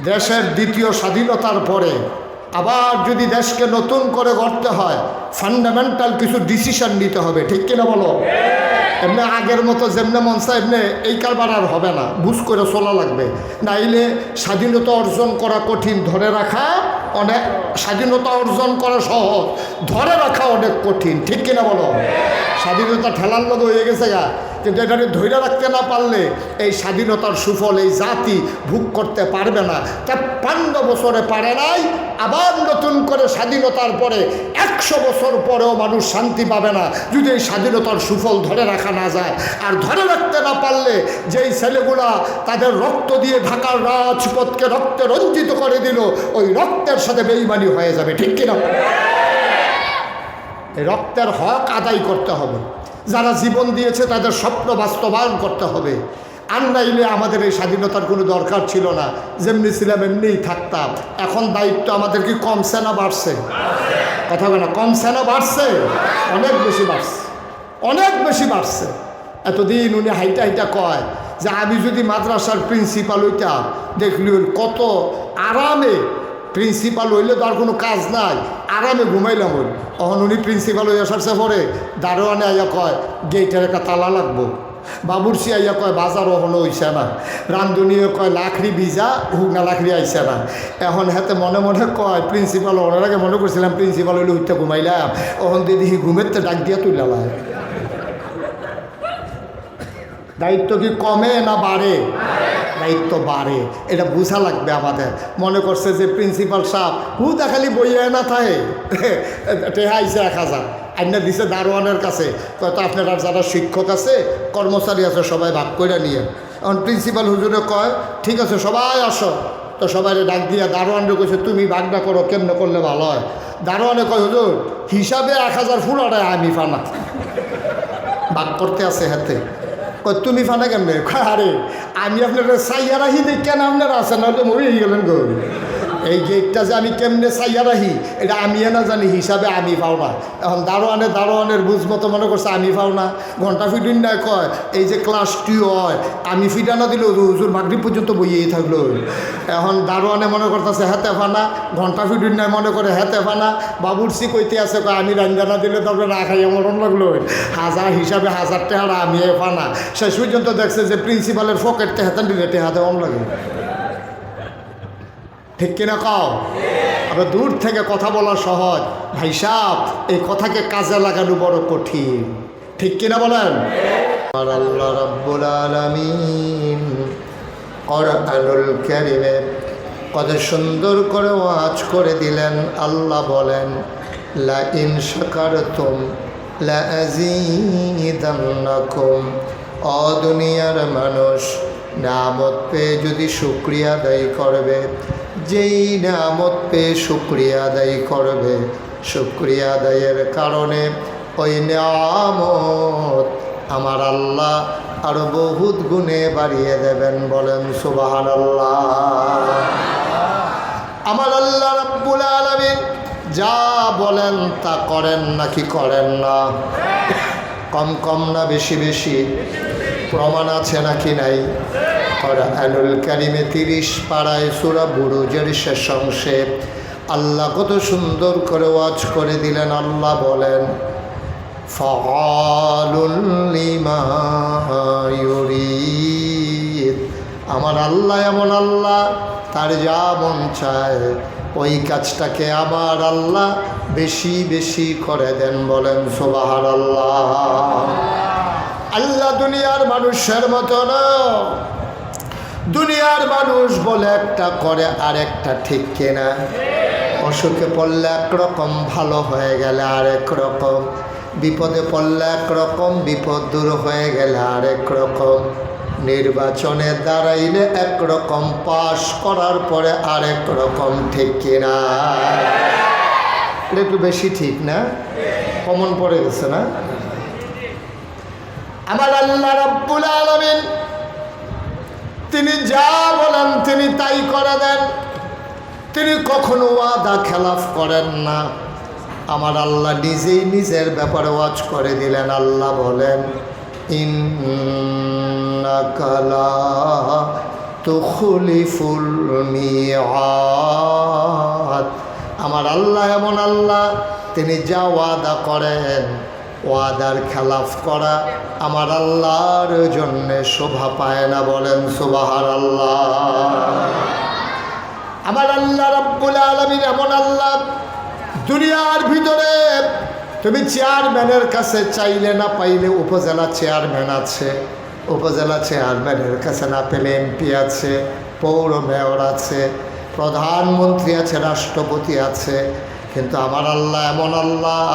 দেশের দ্বিতীয় স্বাধীনতার পরে আবার যদি দেশকে নতুন করে গড়তে হয়, ফান্ডামেন্টাল কিছু ডিসিশন নিতে হবে, ঠিক কিনা বলো? এমনি আগের মতো যেমনি মন চায় এমনি এই কারবার আর হবে না, বুঝ করে চলা লাগবে। নাইলে স্বাধীনতা অর্জন করা কঠিন, ধরে রাখা অনেক। স্বাধীনতা অর্জন করা সহজ, ধরে রাখা অনেক কঠিন, ঠিক কিনা বলো? স্বাধীনতা ঠেলার লোক হয়ে গেছে গা, কিন্তু এটাকে ধৈর্য রাখতে না পারলে এই স্বাধীনতার সুফল এই জাতি ভোগ করতে পারবে না। ৫৩ বছরে পারে নাই, আবার নতুন করে স্বাধীনতার পরে ১০০ বছর পরেও মানুষ শান্তি পাবে না যদি এই স্বাধীনতার সুফল ধরে রাখা না যায়। আর ধরে রাখতে না পারলে যেই ছেলেগুলা তাদের রক্ত দিয়ে ঢাকার রাজপথকে রক্তে রঞ্জিত করে দিল, ওই রক্তের সাথে বেঈমানি হয়ে যাবে, ঠিক কিনা? এই রক্তের হক আদায় করতে হবে। যারা জীবন দিয়েছে তাদের স্বপ্ন বাস্তবায়ন করতে হবে। আর নাইলে আমাদের এই স্বাধীনতার কোনো দরকার ছিল না, যেমনি ছিলাম এমনিই থাকতাম। এখন দায়িত্ব আমাদের কি কমছে না বাড়ছে? কথা বলে না, কমছে না বাড়ছে? অনেক বেশি বাড়ছে, অনেক বেশি বাড়ছে। এতদিন উনি হাইটা হাইটা কয় যে আমি যদি মাদ্রাসার প্রিন্সিপাল হইতাম, দেখলি কত আরামে, প্রিন্সিপাল হইলে তো আর কোনো কাজ নাই, আরামে ঘুমাইলাম। ওই তখন উনি প্রিন্সিপাল হয়ে আসার পরে দারোয়ানে আইয়া কয় গেটের একটা তালা লাগবো, বাবুরসি আইয়া কয় বাজার ওখানে হইছে না, রান্ধুনিও কয় লাখড়ি ভিজা হুগনা লাখড়ি আইসে না। এখন হাতে মনে মনে কয় প্রিন্সিপাল ওনার আগে মনে করছিলাম প্রিন্সিপাল হইলে উঠতে ঘুমাইলাম, ওখান দিয়ে দেখি ঘুমের তো ডাক দিয়া তুললাম। দায়িত্ব কি কমে না বাড়ে? দায়িত্ব বাড়ে, এটা বোঝা লাগবে আমাদের। মনে করছে যে প্রিন্সিপাল সাহেব দেখালি বইয়ে না থাকে, টেহা আইসে ১,০০০ আইনা দিছে দারোয়ানের কাছে, হয়তো আপনারা যারা শিক্ষক আছে কর্মচারী আছে সবাই ভাগ করে নিয়ে। এখন প্রিন্সিপাল হুজুরে কয় ঠিক আছে সবাই আসো, তো সবাই ডাক দিয়া দারোয়ানরে কইছে তুমি ভাগটা করো, কেমনে করলে ভালো হয়? দারোয়ানে কয় হুজুর হিসাবে ১,০০০ ফুল আড়ায় আমি ফানা ভাগ করতে আছে হাতে। তুমি ফানা কেমনে? আরে আমি আপনার চাইয়া রাখি দেখ কেন আপনারা আছেন, নয়তো মরে গেলেন গো। এই গেটটা যে আমি কেমনে চাইয়া রাখি এটা আমি না জানি, হিসাবে আমি পাও না। এখন দারোয়ানের বুঝ মতো মনে করছে আমি পাও না। ঘন্টা ফিটুন না কয় এই যে ক্লাস 2 হয় আমি ফিটা না দিল হুজুর মাগরিব পর্যন্ত বইয়েই থাকলো। এখন দারোয়ানে মনে করতেছে হেতে ফানা, ঘন্টা ফিটুন নাই মনে করে হেতে ফানা। বাবুরসি কইতে আছে কয় আমি রান্না না দিলে তবে না খাইয়া মরণ লাগলো। হাজার হিসাবে ১,০০০ টাকা আমি ফানা। শেষ পর্যন্ত দেখছে যে প্রিন্সিপালের পকেটতে হেতেন দিলে টেহাতে অন লাগে, ঠিক কিনা কও? আমরা দূর থেকে কথা বলা সহজ, ভাই সাহেব এই কথাকে কাজে লাগানো বড় কঠিন, ঠিক কিনা বলেন? আর আল্লাহ রাব্বুল আলামিন কোরআনুল কারীমে কত সুন্দর করে ওয়াজ করে দিলেন। আল্লাহ বলেন লা ইন শাকারতুম লা আযীদান্নাকুম। ও দুনিয়ার মানুষ, নিয়ামত পেয়ে যদি শুকরিয়া আদায় করবে, যেই নিয়ামত পেয়ে শুকরিয়া আদায় করবে, শুকরিয়া আদায়ের কারণে ওই নিয়ামত আমার আল্লাহ আরো বহুত গুণে বাড়িয়ে দেবেন। বলেন সুবহানাল্লাহ। আমার আল্লাহ রাব্বুল আলামিন যা বলেন তা করেন নাকি করেন না? কম কম না বেশি বেশি? প্রমাণ আছে নাকি নাই? কোরআনুল কারীমে ৩০ পারায় সূরা বুরুজের শেষ অংশে আল্লাহ কত সুন্দর করে ওয়াজ করে দিলেন। আল্লাহ বলেন ফাআলুল লিমা ইউরিদ। আমার আল্লাহ এমন আল্লাহ, তার যা মন চায় ওই কাজটাকে আমার আল্লাহ বেশি বেশি করে দেন। বলেন সুবহানাল্লাহ। আল্লাহ দুনিয়ার মানুষের মতো না। দুনিয়ার মানুষ বলে একটা করে আরেকটা, ঠিক কিনা? অসুখে পড়লে একরকম, ভালো হয়ে গেলে আরেক রকম, বিপদে পড়লে একরকম, বিপদ দূর হয়ে গেলে আরেক রকম, নির্বাচনে দাঁড়াইলে একরকম, পাশ করার পরে আরেক রকম, ঠিক কিনা? এটা একটু বেশি ঠিক না? কমন পড়ে গেছে না? আমার আল্লাহ রাব্বুল আলামিন তিনি যা বলেন তিনি তাই করে দেন। তিনি কখনো ওয়াদা খেলাফ করেন না। আমার আল্লাহ নিজেই নিজের ব্যাপারে ওয়াজ করে দিলেন। আল্লাহ বলেন ইন্নাকা লা তুখলিফুল মিয়াদ। মিআদ। আমার আল্লাহ এমন আল্লাহ, তিনি যা ওয়াদা করেন ওয়াদার খেলাফ করা আমার আল্লাহর জন্যে শোভা পায় না। বলেন সুবহানাল্লাহ। আমার আল্লাহ রাব্বুল আলামিন এমন আল্লাহ, দুনিয়ার ভিতরে তুমি চেয়ারম্যানের কাছে চাইলে না পাইলে উপজেলা চেয়ারম্যান আছে, উপজেলা চেয়ারম্যানের কাছে না পেলে এমপি আছে, পৌর মেয়র আছে, প্রধানমন্ত্রী আছে, রাষ্ট্রপতি আছে। কিন্তু আমার আল্লাহ এমন আল্লাহ,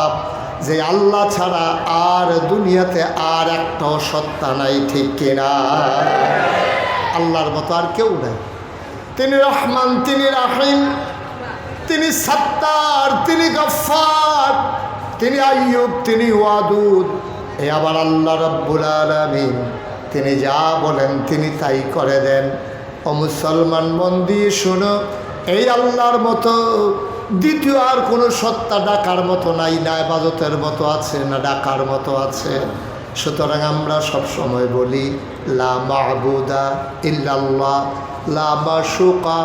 যে আল্লাহ ছাড়া আর দুনিয়াতে আর একটাও সত্তা নাই, ঠিক কিনা? আল্লাহর মতো আর কেউ নাই। তিনি রহমান, তিনি রাহিম, তিনি সত্তার, তিনি গফফার, তিনি আইয়ুব, তিনি ওয়াদুদ। এই আবার আল্লাহ রাব্বুল আলামিন, তিনি যা বলেন তিনি তাই করে দেন। ও মুসলমান, মন দিয়ে শোনো, এই আল্লাহর মতো দ্বিতীয় আর কোনো সত্তা ডাকার মতো নাই, না ইবাদতের মতো আছে, না ডাকার মতো আছে। সুতরাং আমরা সবসময় বলি লা মা'বুদা ইল্লাল্লাহ, লা মাশুকা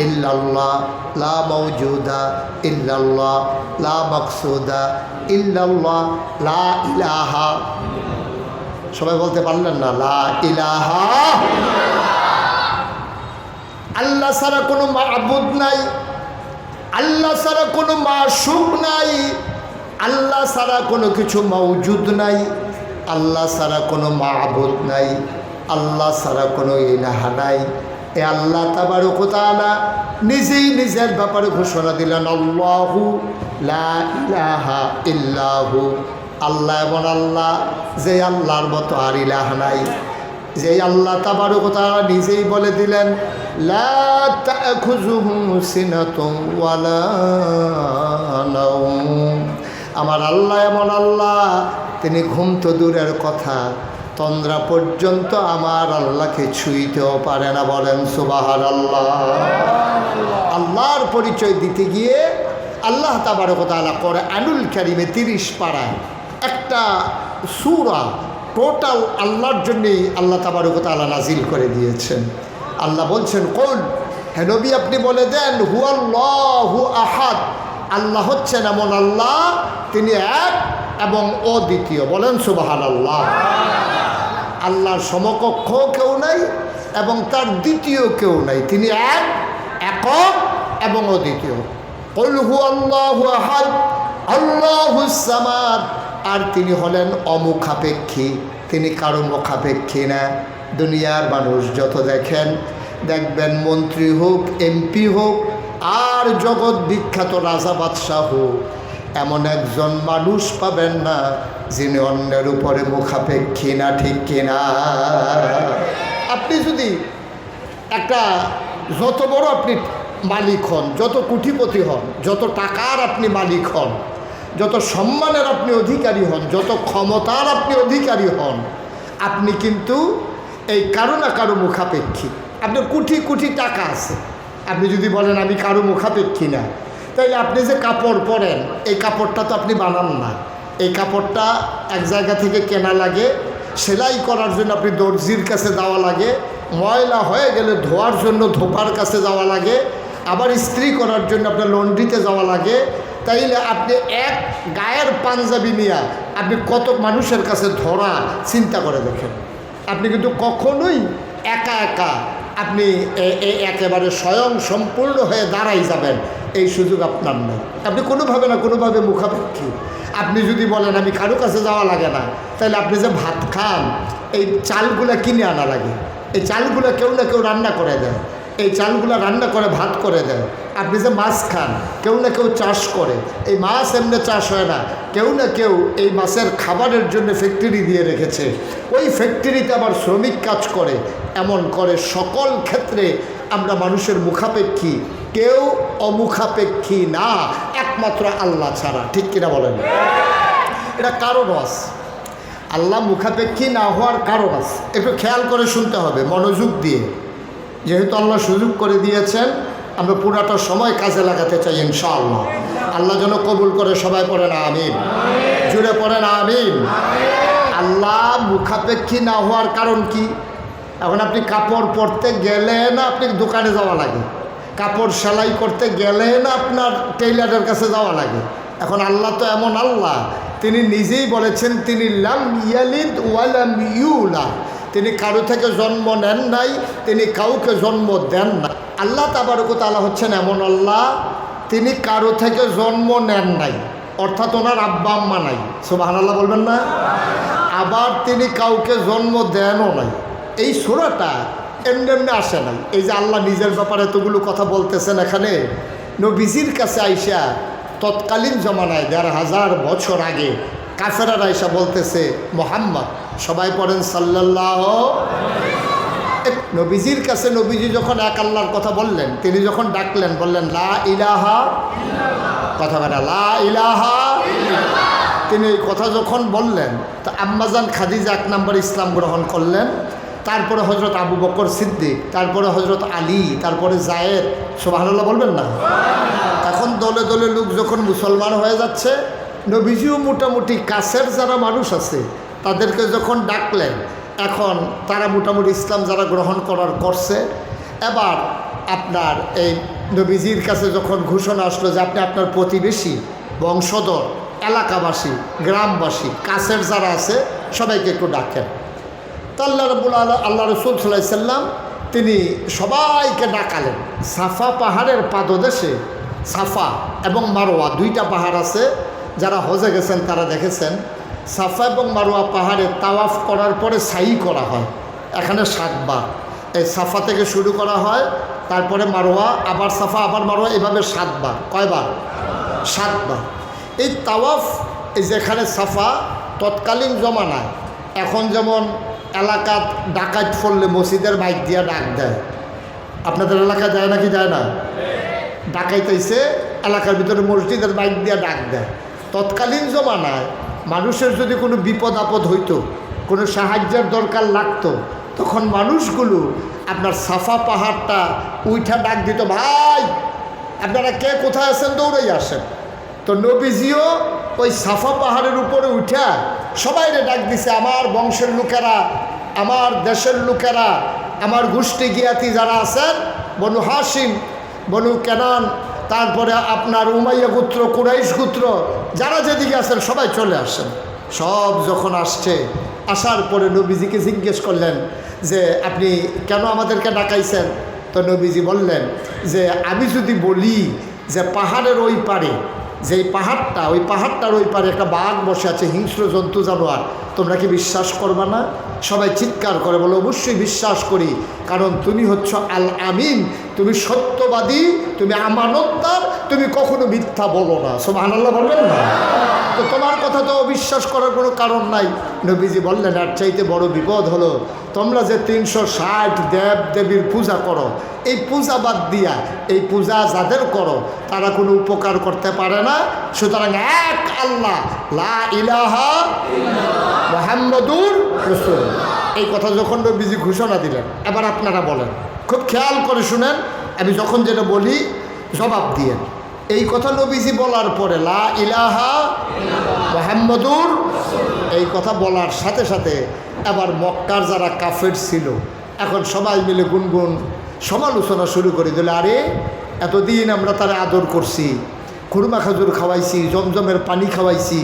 ইল্লাল্লাহ, লা মাওজুদা ইল্লাল্লাহ, লা মাকসুদা ইল্লাল্লাহ, লা ইলাহা। সবাই বলতে পারলেন না? লা ইলাহা। আল্লাহ ছাড়া কোনো মা'বুদ নাই, আল্লাহ ছাড়া কোনো মাশুক নাই, আল্লাহ ছাড়া কোনো কিছু মওজুদ নাই, আল্লাহ ছাড়া কোনো মা'বুদ নাই, আল্লাহ ছাড়া কোনো ইলাহা নাই। এ আল্লাহ তাবারক ওয়া তাআলা নিজেই নিজের ব্যাপারে ঘোষণা দিলেন, আল্লাহু লা ইলাহা ইল্লাহু। আল্লাহ এমন আল্লাহ, যে আল্লাহর মতো আর ইলাহা নাই। যে আল্লাহ তাবারক ওয়া তাআলা নিজেই বলে দিলেন, লা তা'খুযুহু সিনাতুন ওয়ালা নাওম। আমার আল্লাহ এমন আল্লাহ, তিনি ঘুম তো দূরের কথা, তন্দ্রা পর্যন্ত আমার আল্লাহকে ছুঁইতেও পারে না। বলেন সুবহানাল্লাহ। আল্লাহর পরিচয় দিতে গিয়ে আল্লাহ তাবারক ওয়া তাআলা কোরআনুল কারীমে 30 পারায় একটা সূরা টোটাল আল্লাহর জন্যেই আল্লাহ তাবারক ওয়া তাআলা নাজিল করে দিয়েছেন। আল্লাহ বলছেন, কুল, হে নবী আপনি বলে দেন, হুয়াল্লাহু আহাদ, আল্লাহ হচ্ছেন এমন আল্লাহ, তিনি এক এবং অদ্বিতীয়। বলেন সুবহানাল্লাহ। আল্লাহর সমকক্ষ কেউ নাই এবং তার দ্বিতীয় কেউ নাই, তিনি এক, একক এবং অদ্বিতীয়। কুল হুয়াল্লাহু আহাদ আল্লাহুস সামাদ। আর তিনি হলেন অমুখাপেক্ষী, তিনি কারো মুখাপেক্ষী না। দুনিয়ার মানুষ যত দেখবেন মন্ত্রী হোক, এমপি হোক, আর জগৎ বিখ্যাত রাজা বাদশাহ হোক, এমন একজন মানুষ পাবেন না যিনি অন্যের উপরে মুখাপেক্ষী না, ঠিক কিনা? আপনি যদি একটা যত বড় আপনি মালিক হন, যত কোটিপতি হন, যত টাকার আপনি মালিক হন, যত সম্মানের আপনি অধিকারী হন, যত ক্ষমতার আপনি অধিকারী হন, আপনি কিন্তু এই কারো না কারো মুখাপেক্ষী। আপনার কোটি কোটি টাকা আছে, আপনি যদি বলেন আমি কারো মুখাপেক্ষী না, তাইলে আপনি যে কাপড় পরেন, এই কাপড়টা তো আপনি বানান না। এই কাপড়টা এক জায়গা থেকে কেনা লাগে, সেলাই করার জন্য আপনি দর্জির কাছে যাওয়া লাগে, ময়লা হয়ে গেলে ধোয়ার জন্য ধোপার কাছে যাওয়া লাগে, আবার ইস্ত্রি করার জন্য আপনার লন্ড্রিতে যাওয়া লাগে। তাইলে আপনি এক গায়ের পাঞ্জাবি নিয়ে আপনি কত মানুষের কাছে ধরা, চিন্তা করে দেখেন। আপনি কিন্তু কখনোই একা একা আপনি একেবারে স্বয়ং সম্পূর্ণ হয়ে দাঁড়াই যাবেন, এই সুযোগ আপনার নেই। আপনি কোনোভাবে না কোনোভাবে মুখাপেক্ষী। আপনি যদি বলেন আমি কারো কাছে যাওয়া লাগে না, তাহলে আপনি যে ভাত খান, এই চালগুলা কিনে আনা লাগে। এই চালগুলা কেউ না কেউ রান্না করে দেয়, এই চালগুলা রান্না করে ভাত করে দেয়। আপনি যে মাছ খান, কেউ না কেউ চাষ করে। এই মাছ এমনি চাষ হয় না, কেউ না কেউ এই মাছের খাবারের জন্য ফ্যাক্টরি দিয়ে রেখেছে, ওই ফ্যাক্টরিতে আবার শ্রমিক কাজ করে। এমন করে সকল ক্ষেত্রে আমরা মানুষের মুখাপেক্ষী, কেউ অমুখাপেক্ষী না, একমাত্র আল্লাহ ছাড়া, ঠিক কিনা বলেন? এটা কারণ আছে, আল্লাহ মুখাপেক্ষী না হওয়ার কারণ আছে। একটু খেয়াল করে শুনতে হবে, মনোযোগ দিয়ে। যেহেতু আল্লাহ সুযোগ করে দিয়েছেন, আমরা পুরাটা সময় কাজে লাগাতে চাই ইনশাআল্লাহ। আল্লাহ যেন কবুল করে। সবাই পড়েন আমিন, জুড়ে পড়েন আমিন। আল্লাহ মুখাপেক্ষী না হওয়ার কারণ কি? এখন আপনি কাপড় পরতে গেলে না আপনি দোকানে যাওয়া লাগে, কাপড় সেলাই করতে গেলে না আপনার টেইলারের কাছে যাওয়া লাগে। এখন আল্লাহ তো এমন আল্লাহ, তিনি নিজেই বলেছেন তিনি লাম ইয়ালিদ ওয়ালাম ইউলাদ, তিনি কারো থেকে জন্ম নেন নাই, তিনি কাউকে জন্ম দেন না। আল্লাহ তাবারক ওয়া তাআলা হচ্ছেন এমন আল্লাহ, তিনি কারো থেকে জন্ম নেন নাই, অর্থাৎ ওনার আব্বা আম্মা নাই। সুবহানাল্লাহ বলবেন না? আবার তিনি কাউকে জন্ম দেনও নাই। এই সূরাটা এমনি এমনি আসে নাই। এই যে আল্লাহ নিজের ব্যাপারে এতগুলো কথা বলতেছেন এখানে, নবীজির কাছে আইসা তৎকালীন জমানায় ১৫০০ বছর আগে কাফেরারা আইসা বলতেছে মুহাম্মদ, সবাই পড়েন সাল্লাল্লাহু। নবীজির কাছে নবীজি যখন এক আল্লাহর কথা বললেন, তিনি যখন ডাকলেন বললেন লা ইলাহা, কথা বলা লা ইলাহা, তিনি এই কথা যখন বললেন তা আম্মাজান খাদিজা ১ নম্বর ইসলাম গ্রহণ করলেন, তারপরে হজরত আবু বকর সিদ্দিক, তারপরে হজরত আলী, তারপরে জায়েদ। সুবহানাল্লাহ বলবেন না? এখন দলে দলে লোক যখন মুসলমান হয়ে যাচ্ছে, নবীজিও মোটামুটি কাছের যারা মানুষ আছে তাদেরকে যখন ডাকলেন, এখন তারা মোটামুটি ইসলাম যারা গ্রহণ করার করছে। এবার আপনার এই নবীজির কাছে যখন ঘোষণা আসলো যে আপনি আপনার প্রতিবেশী, বংশধর, এলাকাবাসী, গ্রামবাসী, কাছের যারা আছে সবাইকে একটু ডাকেন। তা আল্লাহ রসুল সাল্লাল্লাহু আলাইহি সাল্লাম তিনি সবাইকে ডাকালেন। সাফা পাহাড়ের পাদদেশে, সাফা এবং মারোয়া 2টা পাহাড় আছে, যারা হজে গেছেন তারা দেখেছেন। সাফা এবং মারোয়া পাহাড়ে তাওয়াফ করার পরে সাই করা হয়, এখানে 7 বার। এই সাফা থেকে শুরু করা হয়, তারপরে মারোয়া, আবার সাফা, আবার মারোয়া, এভাবে 7 বার। কয়বার? 7 বার। এই তাওয়াফ, এই যেখানে সাফা, তৎকালীন জমানায় এখন যেমন এলাকাত ডাকাত পড়লে মসজিদের মাইক দিয়া ডাক দেয়, আপনাদের এলাকায় যায় নাকি যায় না? ডাকাইতেছে এলাকার ভিতরে মসজিদের মাইক দিয়া ডাক দেয়। তৎকালীন জমানায় মানুষের যদি কোনো বিপদ আপদ হইতো, কোনো সাহায্যের দরকার লাগতো, তখন মানুষগুলো আপনার সাফা পাহাড়টা উঠা ডাক দিত, ভাই আপনারা কে কোথায় আছেন, দৌড়াই আসেন। তো নবীজিও ওই সাফা পাহাড়ের উপরে উঠা সবাইরে ডাক দিছে, আমার বংশের লোকেরা, আমার দেশের লোকেরা, আমার গোষ্ঠী জ্ঞাতি যারা আছেন, বনু হাশিম, বনু কেনান, তারপরে আপনার উমাইয়া গোত্র, কুরাইশ গোত্র, যারা যেদিকে আছেন সবাই চলে আসেন। সব যখন আসছে, আসার পরে নবীজিকে জিজ্ঞেস করলেন যে আপনি কেন আমাদেরকে ডাকাইছেন? তো নবীজি বললেন যে আমি যদি বলি যে পাহাড়ের ওই পারে, যেই পাহাড়টা, ওই পাহাড়টার ওই পারে একটা বাঘ বসে আছে, হিংস্র জন্তু জানোয়ার, তোমরা কি বিশ্বাস করবা না? সবাই চিৎকার করে বলে অবশ্যই বিশ্বাস করি, কারণ তুমি হচ্ছ আল আমিন, তুমি সত্যবাদী, তুমি আমানতদার, তুমি কখনো মিথ্যা বলো না। সুবহানাল্লাহ বলবেন না? তো তোমার কথা তো অবিশ্বাস করার কোনো কারণ নাই। নবীজি বললেন আর চাইতে বড় বিপদ হলো তোমরা যে 360 দেব দেবীর পূজা করো, এই পূজা বাদ দিয়া এই পূজা যাদের করো তারা কোনো উপকার করতে পারে না। সুতরাং এক আল্লাহ, লা ইলাহা মুহাম্মাদুর রাসূল, এই কথা যখন নবীজি ঘোষণা দিলেন, এবার আপনারা বলেন, খুব খেয়াল করে শুনেন, আমি যখন যেটা বলি জবাব দিয়েন। এই কথা নবীজি বলার পরে লা ইলাহা মুহাম্মাদুর, এই কথা বলার সাথে সাথে এবার মক্কার যারা কাফের ছিল, এখন সবাই মিলে গুনগুন সমালোচনা শুরু করে দিল। আরে এতদিন আমরা তারা আদর করছি, খুরমা খাজুর খাওয়াইছি, জমজমের পানি খাওয়াইছি,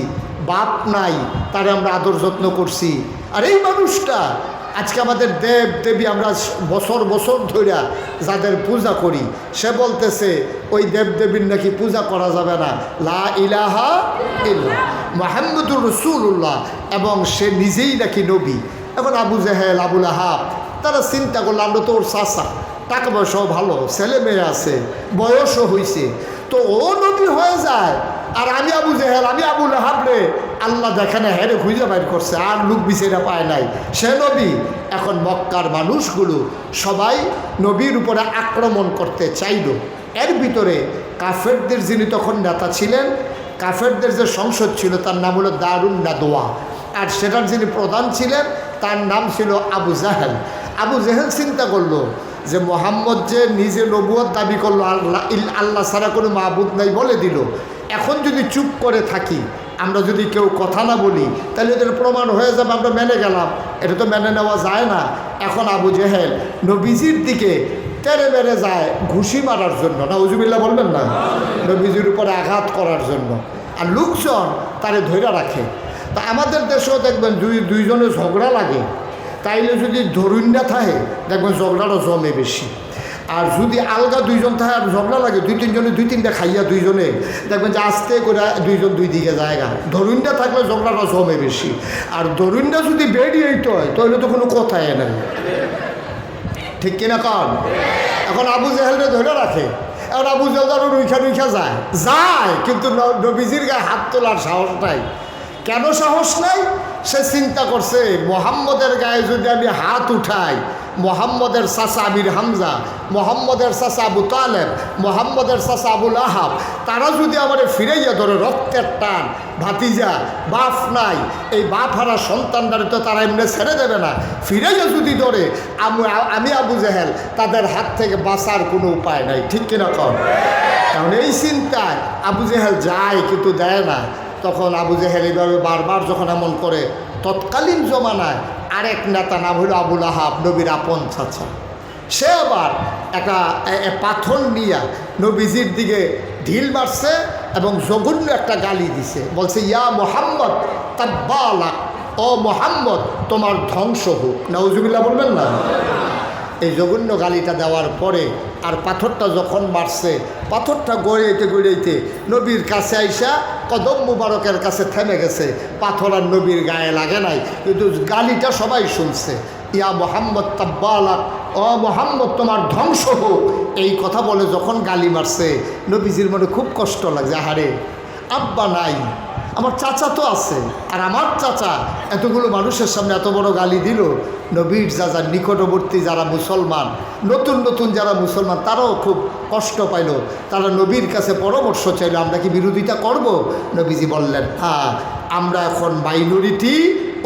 বাপ নাই, তারে আমরা আদর যত্ন করছি, আর এই মানুষটা আজকে আমাদের দেব দেবী আমরা বছর বছর ধরে যাদের পূজা করি, সে বলতেছে ওই দেব দেবীর নাকি পূজা করা যাবে না, লা ইলাহা ইল্লাল্লাহ মুহাম্মাদুর রাসূলুল্লাহ, এবং সে নিজেই নাকি নবী। এখন আবু জেহেল, আবুল আহাব তারা চিন্তা করলো, আমরা তো ওর চাচা, টাকা পয়সাও ভালো, ছেলে মেয়ে আছে, বয়সও হয়েছে, তো ও নবী হয়ে যায়, আর আমি আবু জেহেল, আমি আবুল আহাব রে আল্লাহ দেখানে হেরে খুঁজে বাইর করছে, আর লোক বিছেরা পায় নাই, সে নবী। এখন মক্কার মানুষগুলো সবাই নবীর উপরে আক্রমণ করতে চাইল। এর ভিতরে কাফেরদের যিনি তখন নেতা ছিলেন, কাফেরদের যে সংসদ ছিল তার নাম হলো দারুন নাদওয়া, আর সেটার যিনি প্রধান ছিলেন তার নাম ছিল আবু জাহেল। আবু জেহেল চিন্তা করলো যে মোহাম্মদ যে নিজে নবুয়ত দাবি করলো, আল্লাহ ছাড়া কোনো মাবুদ নাই বলে দিল, এখন যদি চুপ করে থাকি, আমরা যদি কেউ কথা না বলি, তাহলে এদের প্রমাণ হয়ে যাবে আমরা মেনে গেলাম, এটা তো মেনে নেওয়া যায় না। এখন আবু জেহেল নবীজির দিকে তেরে মেরে যায় ঘুষি মারার জন্য, না উজুবিল্লাহ বলবেন না, নবীজির উপরে আঘাত করার জন্য। আর লোকজন তারে ধৈর্য রাখে। তা আমাদের দেশেও দেখবেন দুইজনে ঝগড়া লাগে, তাইলে যদি ধরুন্ডা থাকে দেখবেন ঝগড়াটা জমে বেশি। আর যদি আলগা দুইজন থাকে আর ঝগড়া লাগে, দুই তিনটা খাইয়া দুইজনে দেখবেন যে আস্তে করে দুইজন দুই দিকে জায়গা। ধরুন্ডা থাকলে ঝগড়াটা জমে বেশি। আর ধরুন্ডা যদি বেরিয়ে তো হয় তাহলে তো কোনো কথাই নেই, ঠিক কিনা কন? এখন আবু জেহেলকে ধরে রাখে। এখন আবু জেহেল আরও রুইখা যায়, কিন্তু নবীজির গায়ে হাত তোলার সাহস নাই। কেন সাহস নাই? সে চিন্তা করছে মোহাম্মদের গায়ে যদি আমি হাত উঠাই, মোহাম্মদের চাচা আমির হামজা, মোহাম্মদের চাচা আবু তালেব, মোহাম্মদের চাচা আবুল আহাব, তারা যদি আমার ফিরাইয়া ধরে রক্তের টান, ভাতিজা বাপ নাই, এই বাপ হারা সন্তানদারে তো তারা এমনি ছেড়ে দেবে না। ফিরাইয়া যদি ধরে আমি আবু জেহেল, তাদের হাত থেকে বাঁচার কোনো উপায় নাই, ঠিক কিনা কম? কারণ এই চিন্তায় আবু জেহেল যায় কিন্তু দেয় না। তখন আবু জেহেল এইভাবে বারবার যখন এমন করে, তৎকালীন জমানায় আরেক নেতা নাম হলো আবুল আহাব, নবীর আপন চাচা। সে আবার একটা পাথর নিয়ে নবীজির দিকে ঢিল মারছে এবং জঘন্য একটা গালি দিছে। বলছে, ইয়া মোহাম্মদ তাব্বালাক, ও মোহাম্মদ তোমার ধ্বংস হোক। নাউজুবিল্লাহ বলবেন না? এই জঘন্য গালিটা দেওয়ার পরে আর পাথরটা যখন মারছে, পাথরটা গড়াইতে নবীর কাছে আইসা কদম মুবারকের কাছে থেমে গেছে। পাথর আর নবীর গায়ে লাগে নাই, কিন্তু গালিটা সবাই শুনছে। ইয়া মোহাম্মদ তাব্বালাক, ও মোহাম্মদ তোমার ধ্বংস হোক, এই কথা বলে যখন গালি মারছে, নবীজির মনে খুব কষ্ট লাগছে। আহারে, আব্বা নাই, আমার চাচা তো আছে, আর আমার চাচা এতগুলো মানুষের সামনে এত বড় গালি দিল। নবীর যারা নিকটবর্তী যারা মুসলমান, নতুন যারা মুসলমান, তারাও খুব কষ্ট পাইল। তারা নবীর কাছে পরামর্শ চাইল, আমরা কি বিরোধিতা করব? নবীজি বললেন, হ্যাঁ, আমরা এখন মাইনরিটি,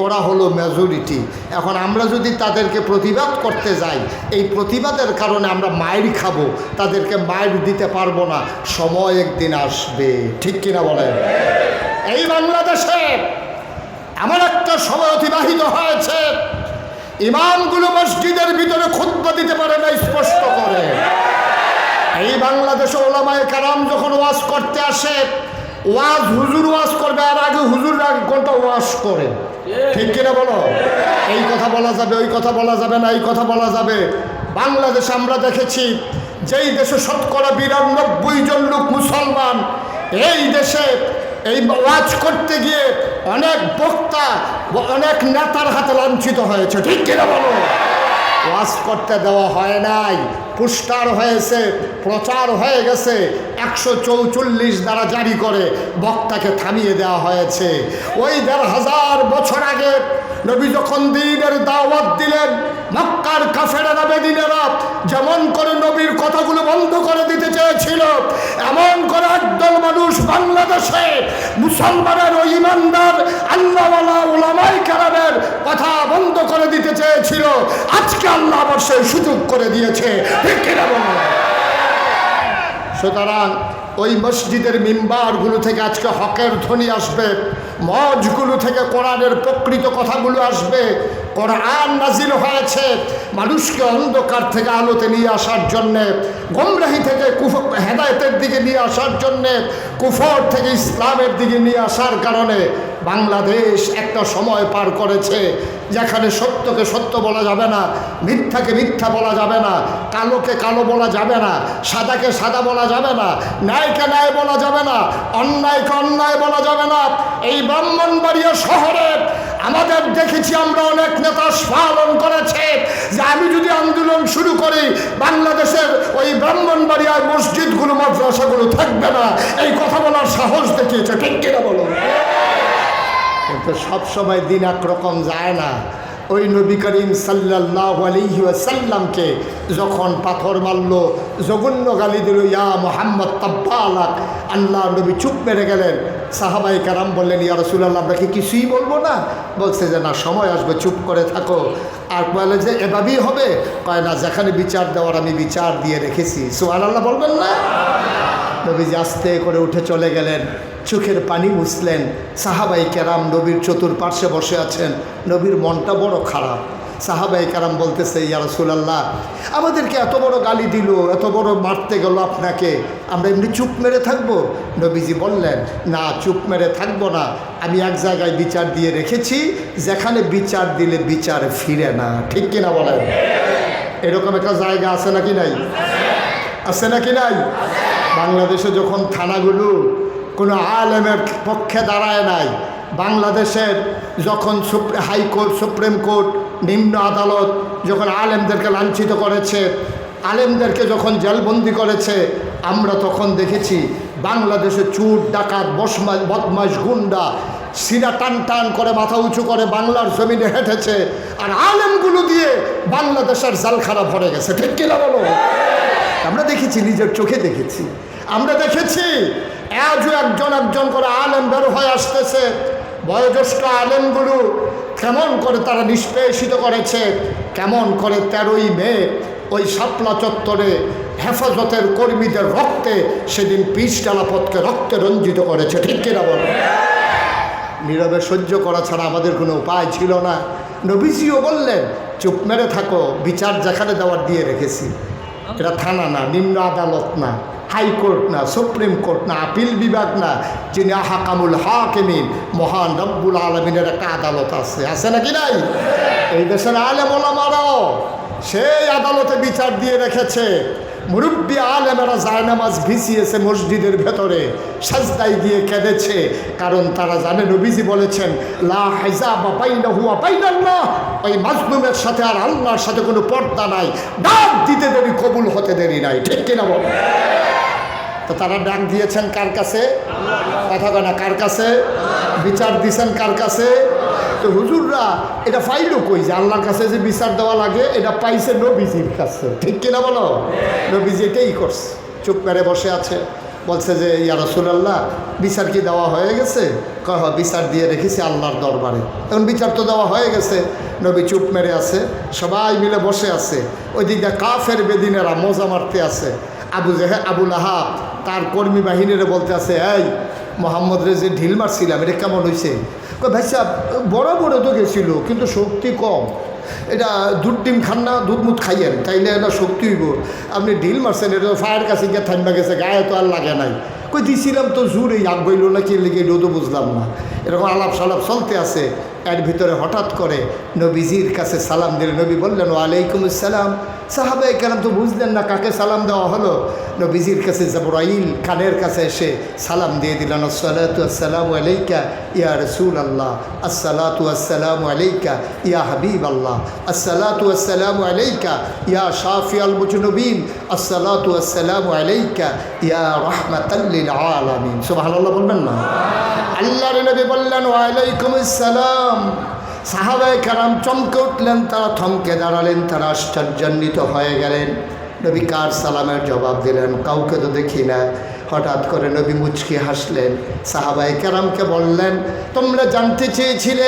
ওরা হলো মেজরিটি। এখন আমরা যদি তাদেরকে প্রতিবাদ করতে যাই, এই প্রতিবাদের কারণে আমরা মাইর খাবো, তাদেরকে মাইর দিতে পারবো না। সময় একদিন আসবে, ঠিক কিনা বলেন? এই বাংলাদেশে এমন একটা সময় অতিবাহিত হয়েছে, ইমামগুলো মসজিদের ভিতরে খুতবা দিতে পারে না স্পষ্ট করে। এই বাংলাদেশে ওলামায়ে কেরাম যখন ওয়াজ করতে আসে, হুজুর ওয়াজ করবে, আর আগে হুজুর কোনটা ওয়াজ করে, ঠিক কিনা বলো? এই কথা বলা যাবে, ওই কথা বলা যাবে না, এই কথা বলা যাবে। বাংলাদেশে আমরা দেখেছি, যেই দেশে শতকরা 92 জন লোক মুসলমান, এই দেশে এই ওয়াজ করতে গিয়ে অনেক বক্তা, অনেক নেতার হাতে লাঞ্ছিত হয়েছে, ঠিক কিনা বলো? ওয়াজ করতে দেওয়া হয় নাই, পোস্টার হয়েছে, প্রচার হয়ে গেছে, 144 দ্বারা জারি করে বক্তাকে থামিয়ে দেওয়া হয়েছে। ওই 1500 বছর আগে নবী যখন দ্বীনের দাওয়াত দিলেন, মক্কার কাফেরেরা বেদিনেরা যেমন করে নবীর কথাগুলো বন্ধ করে দিতে চেয়েছিল, এমন করে একদল মানুষ বাংলাদেশে মুসলমানের ও ইমানদার আল্লাহওয়ালা উলামায়ে কেরামের কথা বন্ধ করে দিতে চেয়েছিল। আজকে আল্লাহ আবার সেই সুযোগ করে দিয়েছে, ঠিক কিনা বলুন? সুতরাং ওই মসজিদের মিম্বারগুলো থেকে আজকে হকের ধ্বনি আসবে, মজগুলো থেকে কোরআনের প্রকৃত কথাগুলো আসবে। কোরআন নাজিল হয়েছে মানুষকে অন্ধকার থেকে আলোতে নিয়ে আসার জন্যে, গোমরাহি থেকে হেদায়েতের দিকে নিয়ে আসার জন্যে, কুফর থেকে ইসলামের দিকে নিয়ে আসার কারণে বাংলাদেশ একটা সময় পার করেছে যেখানে সত্যকে সত্য বলা যাবে না, মিথ্যাকে মিথ্যা বলা যাবে না, কালোকে কালো বলা যাবে না, সাদাকে সাদা বলা যাবে না, ন্যায়কে ন্যায় বলা যাবে না, অন্যায়কে অন্যায় বলা যাবে না। এই ব্রাহ্মণবাড়িয়া শহরে আমাদের দেখেছি আমরা অনেক নেতা পালন করেছে যে আমি যদি আন্দোলন শুরু করি, বাংলাদেশের ওই ব্রাহ্মণবাড়িয়ার মসজিদগুলো মাদ্রাসাগুলো থাকবে না, এই কথা বলার সাহস দেখিয়েছে, ঠিক কিনা বলো? কিন্তু সবসময় দিন একরকম যায় না। ওই নবী করিম সাল্লাল্লাহু আলাইহি ওয়াসাল্লামকে যখন পাথর মারল, জঘন্য গালি দিল, ইয়া মুহাম্মদ তাব্বালাক, আল্লাহ নবী চুপ মেরে গেলেন। সাহাবায়ে কেরাম বললেন, ইয়া রাসূলুল্লাহ, আমরা কি কিছুই বলবো না? বলছে যে না, সময় আসবে, চুপ করে থাকো। আর বলে যে এভাবেই হবে? কয় না, যেখানে বিচার দেওয়ার আমি বিচার দিয়ে রেখেছি। সুবহানাল্লাহ বলবেন না? নবীজি আস্তে করে উঠে চলে গেলেন, চোখের পানি মুছলেন। সাহাবায়ে কেরাম নবীর চতুর্পার্শ্বে বসে আছেন। নবীর মনটা বড় খারাপ। সাহাবায়ে কেরাম বলতেছে, ইয়া রাসূলুল্লাহ, আমাদেরকে এত বড় গালি দিল, এত বড় মারতে গেল আপনাকে, আমরা এমনি চুপ মেরে থাকবো? নবীজি বললেন, না, চুপ মেরে থাকবো না। আমি এক জায়গায় বিচার দিয়ে রেখেছি, যেখানে বিচার দিলে বিচার ফিরে না। ঠিক কিনা বলেন? এরকম একটা জায়গা আছে নাকি নাই? আছে নাকি নাই? বাংলাদেশে যখন থানাগুলো কোনো আলেমের পক্ষে দাঁড়ায় নাই, বাংলাদেশের যখন হাইকোর্ট, সুপ্রিম কোর্ট, নিম্ন আদালত যখন আলেমদেরকে লাঞ্ছিত করেছে, আলেমদেরকে যখন জেলবন্দি করেছে, আমরা তখন দেখেছি বাংলাদেশে চুর, ডাকাত, বদমাশ, গুন্ডা সিনা টান টান করে মাথা উঁচু করে বাংলার জমিনে হেঁটেছে, আর আলেমগুলো দিয়ে বাংলাদেশের জালখানা ভরে গেছে। ঠিক কিনা বলো? আমরা দেখেছি, নিজের চোখে দেখেছি, আমরা দেখেছি। আজও একজন করে আলেম বের হয়ে আসতেছে। বয়োজ্যেষ্ঠ আলেমগুলো কেমন করে তারা নিষ্পেষিত করেছে, কেমন করে 13ই মে ওই শাপলা চত্বরে হেফাজতের কর্মীদের রক্তে সেদিন পিচ ডালাপথকে রক্তে রঞ্জিত করেছে। ঠিক কিনা বলো? নীরবে সহ্য করা ছাড়া আমাদের কোনো উপায় ছিল না। নবীজিও বললেন, চুপ মেরে থাকো, বিচার যেখানে দেওয়ার দিয়ে রেখেছি। এটা থানা না, নিম্ন আদালত না, হাইকোর্ট না, সুপ্রিম কোর্ট না, আপিল বিভাগ না, যিনি হাকামুল হাকিমিন, মহান রব্বুল আলমিনের একটা আদালত আছে। আছে নাকি নাই? এই দেশের আলেম ওলামারাও সেই আদালতে বিচার দিয়ে রেখেছে। মুরব্বী আলেমেরা জায়নামাজ ভিজিয়েছে মসজিদের ভেতরে, সাজদায় দিয়ে কেঁদেছে, কারণ তারা জানে নবীজি বলেছেন, লা হিজাবা বাইনাহু ওয়া বাইনাল্লাহ, ওই মাজলুমের সাথে আর আল্লাহর সাথে কোনো পর্দা নাই, ডাক দিতে দেরি, কবুল হতে দেরি নাই। ঠিক কিনা বল? তো তারা ডাক দিয়েছেন কার কাছে? কথা কয় না, কার কাছে? বিচার দিয়েছেন কার কাছে? তো হুজুররা এটা পাইল কই যে আল্লাহর কাছে যে বিচার দেওয়া লাগে, এটা পাইছে নবীজির কাছে। ঠিক কিনা বলো? নবীজি এটাই করছে, চুপ মেরে বসে আছে। বলছে যে, ইয়া রাসূলুল্লাহ, বিচার কি দেওয়া হয়ে গেছে? কয়, হ্যাঁ, বিচার দিয়ে রেখেছি আল্লাহর দরবারে। এখন বিচার তো দেওয়া হয়ে গেছে। নবী চুপ মেরে আছে, সবাই মিলে বসে আছে। ওই দিকটা কাফের বেদিনেরা মজা মারতে আছে। আবু লাহাব তার কর্মী বাহিনীরা বলতে আছে, এই মোহাম্মদরে যে ঢিল মারছিলাম, এটা কেমন হয়েছে? ভাই সাহেব, বড় বড় তো গেছিল, কিন্তু শক্তি কম। এটা দুধ ডিম খান না, দুধ মুধ খাইয়েন, তাইলে এটা শক্তি হইব। আপনি ঢিল মারছেন, এটা ফায়ার কাছে গিয়ে থামবা গেছে, গায়ে তো আর লাগে নাই। কই দিছিলাম তো জোরে, আগ বইল না কি লেগে, এটাও তো বুঝলাম না। এরকম আলাপ সালাপ চলতে আছে। এর ভিতরে হঠাৎ করে নবীজির কাছে সালাম দিলেন। নবী বললেন, ওয়ালাইকুম আসসালাম। সাহাবায়ে কেরাম তো বুঝলেন না কাকে সালাম দেওয়া হলো। নবীজির কাছে জিবরাইল কানের কাছে এসে সালাম দিয়ে দিলেন, আসসালাতু আসসালামু আলাইকা ইয়া রাসূলুল্লাহ, আসসালাতু আসসালামু আলাইকা ইয়া হাবিবাল্লাহ, আসসালাতু আসসালামু আলাইকা ইয়া শাফিআল মুজনুবিন, আসসালাতু আসসালামু আলাইকা ইয়া রাহমাতাল লিল আলামিন। সুবহানাল্লাহ বলবেন না? আল্লাহর নবী বললেন, ওয়ালাইকুম আসসালাম। সাহাবায়ে কেরাম চমকে উঠলেন, তারা থমকে দাঁড়ালেন, তারা আশ্চর্যান্বিত হয়ে গেলেন। নবী কার সালামের জবাব দিলেন? কাউকে তো দেখি না। হঠাৎ করে নবী মুচকি হাসলেন, সাহাবায়ে কেরামকে বললেন, তোমরা জানতে চেয়েছিলে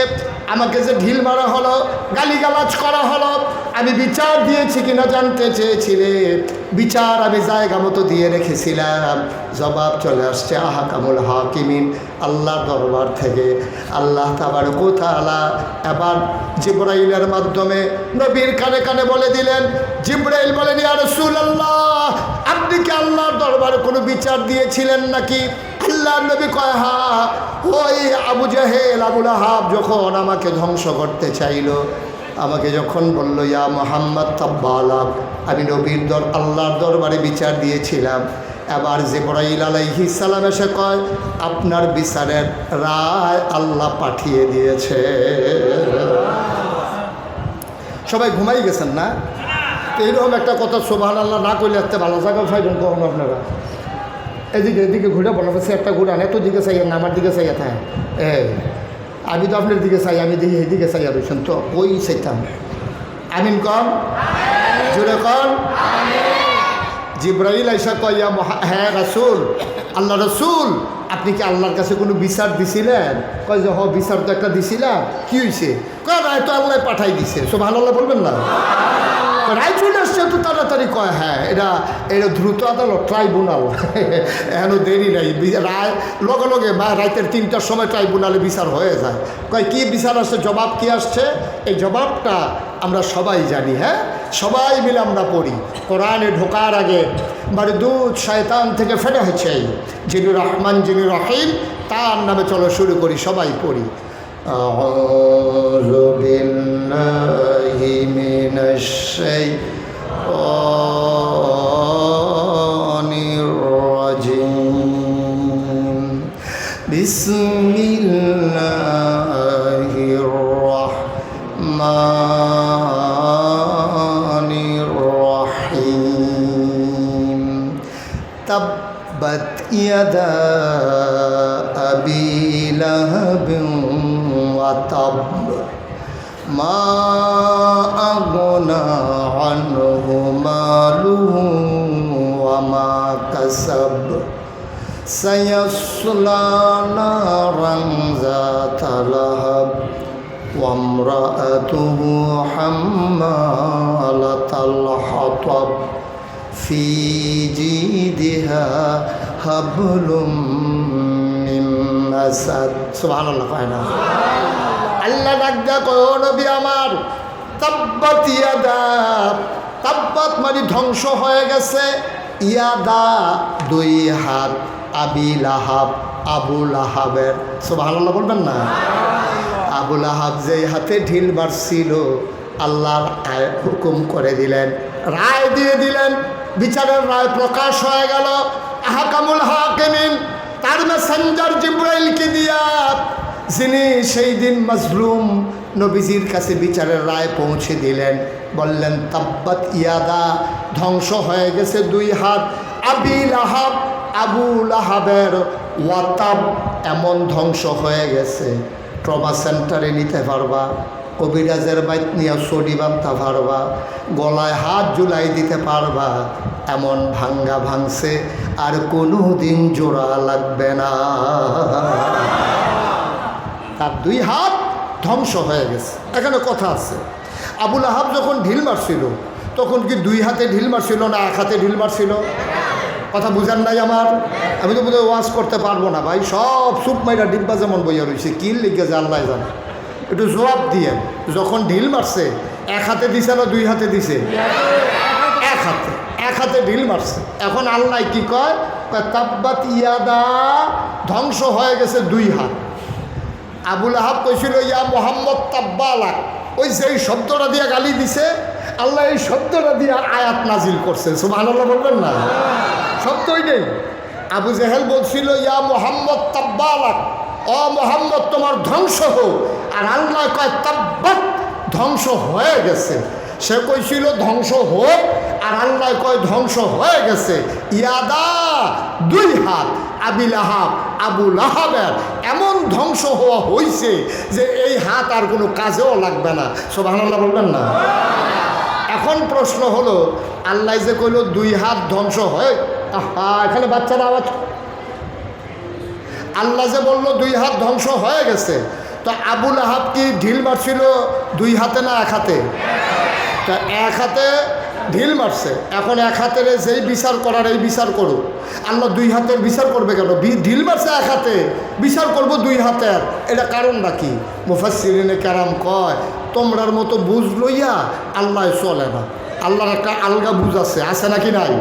আমাকে যে ঢিল মারা হলো, গালিগালাজ করা হলো, আমি বিচার দিয়েছি কিনা জানতে চেয়েছিলে। বিচার আমি জায়গা মতো দিয়ে রেখেছিলাম। জবাব চলে আসছে আহকামুল হাকিমিন, আল্লাহর দরবার থেকে। আল্লাহ তাবারক ওয়া তাআলা এবার জিবরাইলের মাধ্যমে নবীর কানে কানে বলে দিলেন। জিবরাইল বলেন, ইয়া রাসূলুল্লাহ, আপনি কি আল্লাহর দরবারে কোনো বিচার দিয়েছিলেন নাকি? আল্লাহর নবী কয়, হ্যাঁ, ওই আবু জাহেল, আবু লাহাব যখন আমাকে ধ্বংস করতে চাইল, আমাকে যখন বলল, ইয়া মুহাম্মদ তাব্বালাক, আমি নবীর আল্লাহর দরবারে বিচার দিয়েছিলাম। এবার জিবরাইল আলাইহিস সালাম এসে কয়, আপনার বিচারের রায় আল্লাহ পাঠিয়ে দিয়েছে। সবাই ঘুমাই গেছেন না? এইরকম একটা কথা সুবহানাল্লাহ না করলে একটা ভালো জায়গা পাইবেন কখনো আপনারা? এদিকে ঘুরে বলছে, একটা ঘুরান, এত দিকে চাইয়েন না, আমার দিকে চাইয়া থাকে। আমি তো আপনার দিকে চাই, আমি দেখি এদিকে চাইয়া রয়েছেন, তো ওই চাইতাম। আমিন কন, জোরে কন। জিবরাইল আইসা কয়, হ্যাঁ রাসূল, আল্লাহ রাসূল, আপনি কি আল্লাহর কাছে কোনো বিচার দিছিলেন? কয় যে, বিচার তো একটা দিছিলাম। কি হয়েছে? কয়, রায় তো আল্লাহ পাঠাই দিছে। সুবহানাল্লাহ বলবেন না? রায় চলে আসছে তো তাড়াতাড়ি। কয়, হ্যাঁ, এটা দ্রুত আদালত, ট্রাইব্যুনাল, এখনও দেরি নাই। রায় লগে লগে বা রাতের 3টার সময় ট্রাইব্যুনালে বিচার হয়ে যায়। কয়, কি বিচার আসছে? জবাব কি আসছে? এই জবাবটা আমরা সবাই জানি, হ্যাঁ সবাই মিলে আমরা পড়ি। কোরআনে ঢোকার আগে মারদুদ শয়তান থেকে ফেরা হয়েছে, যিনি রহমান যিনি রহিম তার নামে চলো শুরু করি, সবাই পড়ি। আউযু বিল্লাহি মিনাশ শাইতানির রাজিম। বিসমিল্লাহির রাহমানির রাহিম। তাব্বাত ইয়াদা আবি লাহাবিন ওয়া তাব মা আগনা আনহু মালুহু ওয়া মা কাসাব সায়াসলা নারান যাতা লাহাব ওয়া ইমরাআতুহু হাম্মালাতাল হাতাব ফি জিদিহা হাবলুম মিন মাসাদ। সুবহানাল্লাহ। কয় না আল্লাহ ডাক দেয়া কয়, ও নবী আমার, তাব্বাত ইয়াদা, তাব্বাত মানে ধ্বংস হয়ে গেছে, ইয়াদা দুই হাত, আবি লাহাব আবু লাহাবের। সুবহানাল্লাহ বলবেন না? আবু লাহাব যেই হাতে ঢিল মারছিল আল্লাহর হুকুম করে দিলেন, রায় দিয়ে দিলেন, বিচারের রায় প্রকাশ হয়ে গেল। আহকামুল হাকিমিন তার মেসেঞ্জার জিব্রাইলকে দিয়া, যিনি সেই দিন মাজলুম নবীজির কাছে বিচারের রায় পৌঁছে দিলেন, বললেন তাব্বাত ইয়াদা, ধ্বংস হয়ে গেছে দুই হাত, আবি লাহাব আবু লাহাবের, ওয়াতাব এমন ধ্বংস হয়ে গেছে ট্রমা সেন্টারে নিতে পারবা, কবিরাজের বাইত নিয়ে সড়ি বানতে পারবা, গলায় হাত ঝুলাই দিতে পারবা, এমন ভাঙ্গা ভাঙছে আর কোনো দিন জোড়া লাগবে না। তার দুই হাত ধ্বংস হয়ে গেছে। এখানে কথা আছে, আবু লাহাব যখন ঢিল মারছিল তখন কি দুই হাতে ঢিল মারছিল না এক হাতে ঢিল মারছিল? কথা বুঝেন নাই আমার? আমি তো বোধহয় ওয়াজ করতে পারবো না ভাই, সব সুপ মাইরা ডিব্বা যেমন বইয়া রয়েছে, কি লিখে যে আল্লাহ জানে। একটু জবাব দিয়ে, যখন ঢিল মারছে এক হাতে দিছে না দুই হাতে দিছে? এক হাতে, এক হাতে ঢিল মারছে। এখন আল্লাহ কি কয়? তাব্বাত ইয়াদা, ধ্বংস হয়ে গেছে দুই হাত। আবু লাহাব কইছিল ইয়া মোহাম্মদ তাব্বালাক, ওই যেই শব্দটা দিয়ে গালি দিছে আল্লাহ এই শব্দটা দিয়ে আয়াত নাজিল করছে। সুবহানাল্লাহ বলবেন না? শব্দই নেই। আবু জেহেল বলছিল ইয়া মোহাম্মদ তাব্বালাক, ও মোহাম্মদ তোমার ধ্বংস হোক, আর আল্লাহ কয় তাব্বাত, ধ্বংস হয়ে গেছে। সে কইছিল ধ্বংস হোক, আর আল্লাহ কয় ধ্বংস হয়ে গেছে। ইয়াদা দুই হাত, আবি লাহাব আবু লাহাবের এমন ধ্বংস হওয়া হয়েছে যে এই হাত আর কোনো কাজেও লাগবে না। সুবহানাল্লাহ বলবেন না? এখন প্রশ্ন হলো, আল্লাহ যে কইল দুই হাত ধ্বংস হয়, এখানে বাচ্চারা আওয়াজ, আল্লাহ যে বলল দুই হাত ধ্বংস হয়ে গেছে, তো আবু লাহাব কি ঢিল মারছিল দুই হাতে না এক হাতে? তা এক হাতে ঢিল মারছে, এখন এক হাতের যেই বিচার করার এই বিচার করুক। আল্লাহ দুই হাতের বিচার করবে কেন? ঢিল মারছে এক হাতে, বিচার করব দুই হাতের, এটা কারণটা কি? মুফাসসিরিনে কেরাম কয়, তোমরার মতো বুঝ লইয়া আল্লাহ চলে না। আল্লাহর একটা আলগা বুঝ আছে নাকি নাই?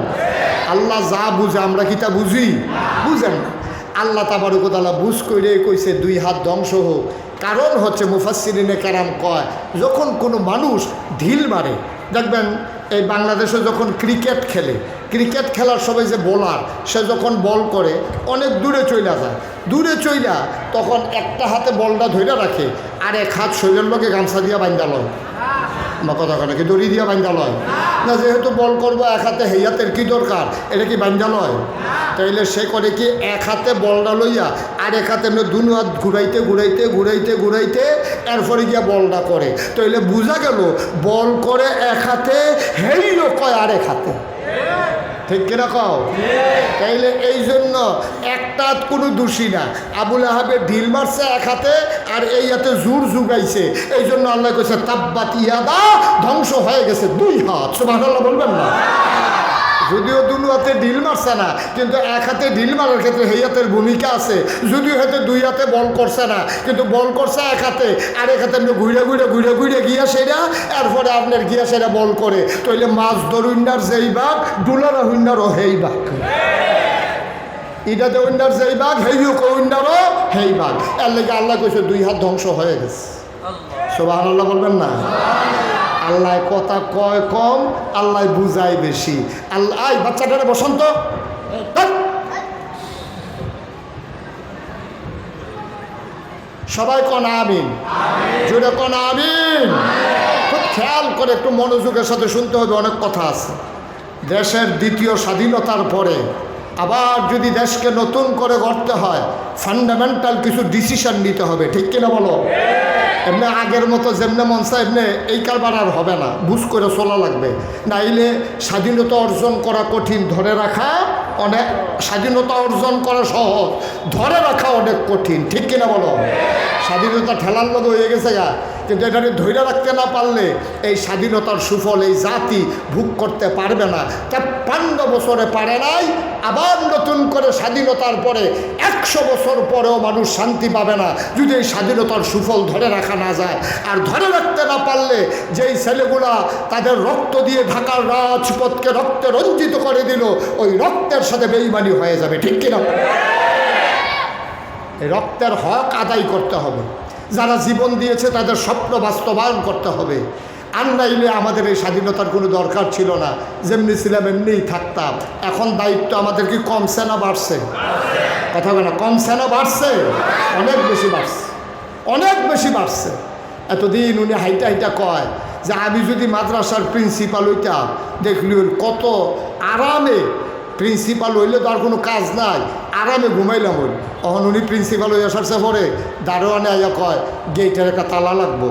আল্লাহ যা বুঝে আমরা কি তা বুঝি? বুঝেন না। আল্লাহ তাবারক ওয়া তাআলা বুঝ করে কইছে দুই হাত ধ্বংস হোক। কারণ হচ্ছে মুফাসসিরিনে কেরাম কয়, যখন কোনো মানুষ ঢিল মারে, দেখবেন এই বাংলাদেশে যখন ক্রিকেট খেলে, ক্রিকেট খেলার সময় যে বোলার, সে যখন বল করে অনেক দূরে চইলা যায়, দূরে চইলা তখন একটা হাতে বলটা ধরে রাখে, আর এক হাত শরীরের লোকে গামছা দিয়া বান্ধা লয়। আমার কথা কেন কি দড়ি দিয়া বান্ধা লয় না? যেহেতু বল করবো এক হাতে, সেই হাতের কী দরকার? এটা কি বান্ধা লয়? তাইলে সে করে কি এক হাতে বলটা লইয়া আর এক হাতে দুনো হাত ঘুরাইতে ঘুরাইতে ঘুরাইতে ঘুরাইতে এরপরে গিয়া বলটা করে। তাইলে বোঝা গেল বল করে এক হাতে, হেইলো কয় আর এক হাতে। ঠিক কিনা কও? তাইলে এই জন্য একটা কোনো দোষী না। আবু লাহাবের ঢিল মারছে এক হাতে, আর এই হাতে জোর জুগাইছে, এই জন্য আল্লাহ কইছে তাব্বাত ইয়াদা, ধ্বংস হয়ে গেছে দুই হাত। সুবহানাল্লাহ বলবেন না? যদিও দুই হাতে ঢিল মারছে না, কিন্তু এক হাতে ঢিল মারার ক্ষেত্রে এই হাতের ভূমিকা আছে। যদিও হয়তো দুই হাতে বল করছে না, কিন্তু বল করছে এক হাতে, আর এক হাতে আপনি ঘুরে ঘুরে ঘুরে ঘুরে গিয়া সেটা, এরপরে আপনার গিয়া সেটা বল করে। তাইলে মাছ ধরুইন্ডার যেই বাঘ, ডুলার হুইন্ডারও হেই বাঘ, ইটাতে উইন্ডার যেই বাঘ, হেইও উইন্ডারও হেই বাঘ। এর লেগে আল্লাহ কইছে দুই হাত ধ্বংস হয়ে গেছে। সুবহানাল্লাহ বলবেন না? আল্লাহ কথা কয় কম, আল্লাহ বুঝায় বেশি। আল্লাহ আই বাচ্চাটারে বসন্ত, সবাই কন আমিন, জোরে কন আমিন। খুব খেয়াল করে একটু মনোযোগের সাথে শুনতে হবে, অনেক কথা আছে। দেশের দ্বিতীয় স্বাধীনতার পরে আবার যদি দেশকে নতুন করে গড়তে হয়, ফান্ডামেন্টাল কিছু ডিসিশন নিতে হবে, ঠিক কিনা বলো? এমনি আগের মতো যেমনি মন চায় এমনি এই কারবার আর হবে না, বুঝ করে চলা লাগবে। নাইলে স্বাধীনতা অর্জন করা কঠিন, ধরে রাখা অনেক। স্বাধীনতা অর্জন করা সহজ, ধরে রাখা অনেক কঠিন, ঠিক কিনা বলো? স্বাধীনতা ঠেলার লোক হয়ে গেছে গা, কিন্তু এটাকে ধৈর্য রাখতে না পারলে এই স্বাধীনতার সুফল এই জাতি ভোগ করতে পারবে না। ৫৩ বছরে পারে নাই, আবার নতুন করে স্বাধীনতার পরে ১০০ বছর পরেও মানুষ শান্তি পাবে না যদি এই স্বাধীনতার সুফল ধরে রাখা না যায়। আর ধরে রাখতে না পারলে যেই ছেলেগুলা তাদের রক্ত দিয়ে ঢাকার রাজপথকে রক্তে রঞ্জিত করে দিল, ওই রক্তের সাথে বেঈমানি হয়ে যাবে, ঠিক কিনা? এই রক্তের হক আদায় করতে হবে। যারা জীবন দিয়েছে তাদের স্বপ্ন বাস্তবায়ন করতে হবে। আর নাইলে আমাদের এই স্বাধীনতার কোনো দরকার ছিল না, যেমনি ছিলাম এমনিই থাকতাম। এখন দায়িত্ব আমাদের কি কমছে না বাড়ছে? কথা বলে না, কমছে না বাড়ছে? অনেক বেশি বাড়ছে, অনেক বেশি বাড়ছে। এতদিন উনি হাইটা হাইটা কয় যে আমি যদি মাদ্রাসার প্রিন্সিপাল হইতাম, দেখলি কত আরামে, প্রিন্সিপাল হইলে তো আর কোনো কাজ নাই, আরামে ঘুমাইলাম। ওই তখন উনি প্রিন্সিপাল হয়ে আসার পরে দারোয়ানে আইয়া কয় গেটের একটা তালা লাগবো,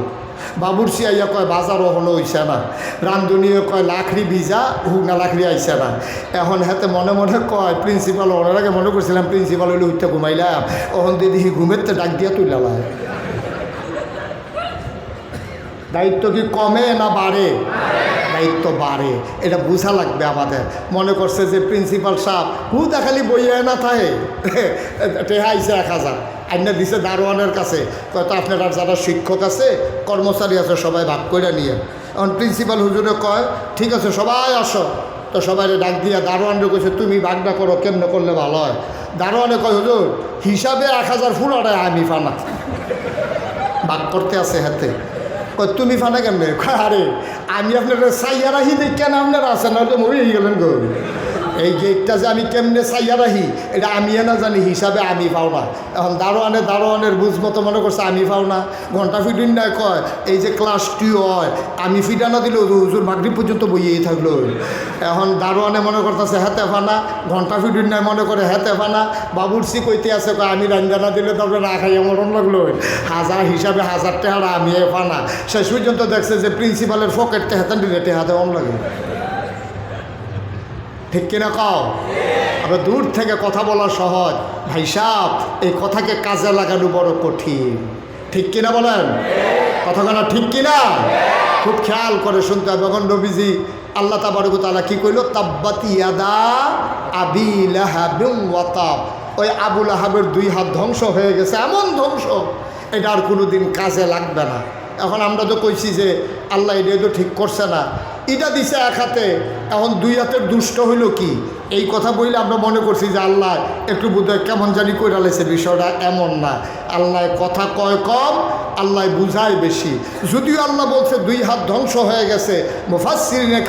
বাবুরসি আইয়া কয় বাজার ওখানে হইছে না, রান্ধুনিও কয় লাখড়ি ভিজা হুগনা লাখড়ি আইসে না। এখন হাতে মনে মনে কয় প্রিন্সিপাল ওনার আগে মনে করছিলাম প্রিন্সিপাল হইলে উঠতে ঘুমাইলাম, ওখান দিয়ে দেখি ঘুমের তো ডাক দিয়া তুললাম। দায়িত্ব কি কমে না বাড়ে? দায়িত্ব বাড়ে, এটা বোঝা লাগবে আমাদের। মনে করছে যে প্রিন্সিপাল সাহেব হুদা খালি বইয়ে না থাকে, টেহা আইসে ১,০০০ আইনা দিছে দারোয়ানের কাছে, হয়তো আপনার যারা শিক্ষক আছে কর্মচারী আছে সবাই ভাগ করে নিয়ে। এখন প্রিন্সিপাল হুজুরে কয় ঠিক আছে সবাই আসো, তো সবাই ডাক দিয়া দারোয়ানরে কইছে তুমি ভাগটা করো, কেমনে করলে ভালো হয়। দারোয়ানে কয় হুজুর হিসাবে ১,০০০ ফুলাটায় আমি ফানা, ভাগ করতে আছে হাতে। তুমি ফানা কেমনে? আরে আমি আপনার চাইয়া রাখি দেখ কেন আপনারা আছেন, নয়তো মরেই গেলেন গো। এই গেটটা যে আমি কেমনে চাইয়া রাখি এটা আমি না জানি, হিসাবে আমি পাও না। এখন দারোয়ানের বুঝ মতো মনে করছে আমি পাও না, ঘন্টা ফিটুন নাই কয় এই যে ক্লাস 2 হয় আমি ফিটা না দিল হুজুর মাগরিব পর্যন্ত বইয়েই থাকলো। এখন দারোয়ানে মনে করতেছে হেতে ফানা, ঘন্টা ফিটুন নাই মনে করে হেতে ফানা, বাবুরসি কইতে আছে কয় আমি রান্না না দিলে তবে না খাইয়া মরণ লাগলো, হাজার হিসাবে ১,০০০ টাকা আমি ফানা। শেষ পর্যন্ত দেখছে যে প্রিন্সিপালের পকেটটা হেতেন দিলে টেহাতে অন লাগে, ঠিক কিনা কও? আমরা দূর থেকে কথা বলা সহজ, ভাই সাহেব এই কথাকে কাজে লাগানো বড় কঠিন, ঠিক কিনা বলেন? কথা বলা ঠিক কিনা? খুব খেয়াল করে শুনতে হবে। এখন নবীজি আল্লাহ তাবারক ওয়া তাআলা কি কইল? তাব্বাত ইয়াদা আবি লাহাবিন ওয়া তাব। ওই আবু লাহাবের 2 হাত ধ্বংস হয়ে গেছে, এমন ধ্বংস এটা আর কোনোদিন কাজে লাগবে না। এখন আমরা তো কইছি যে আল্লাহ এটা তো ঠিক করছে না, এটা দিছে 1 হাতে, এখন 2 হাতের দুষ্ট হইল কি? এই কথা বললে আমরা মনে করছি যে আল্লাহ একটু বোধহয় কেমন জানি কইরা লেছে, বিষয়টা এমন না। আল্লাহ কথা কয় কম, আল্লাহ বুঝায় বেশি। যদিও আল্লাহ বলছে 2 হাত ধ্বংস হয়ে গেছে, মুফাসসিরিনে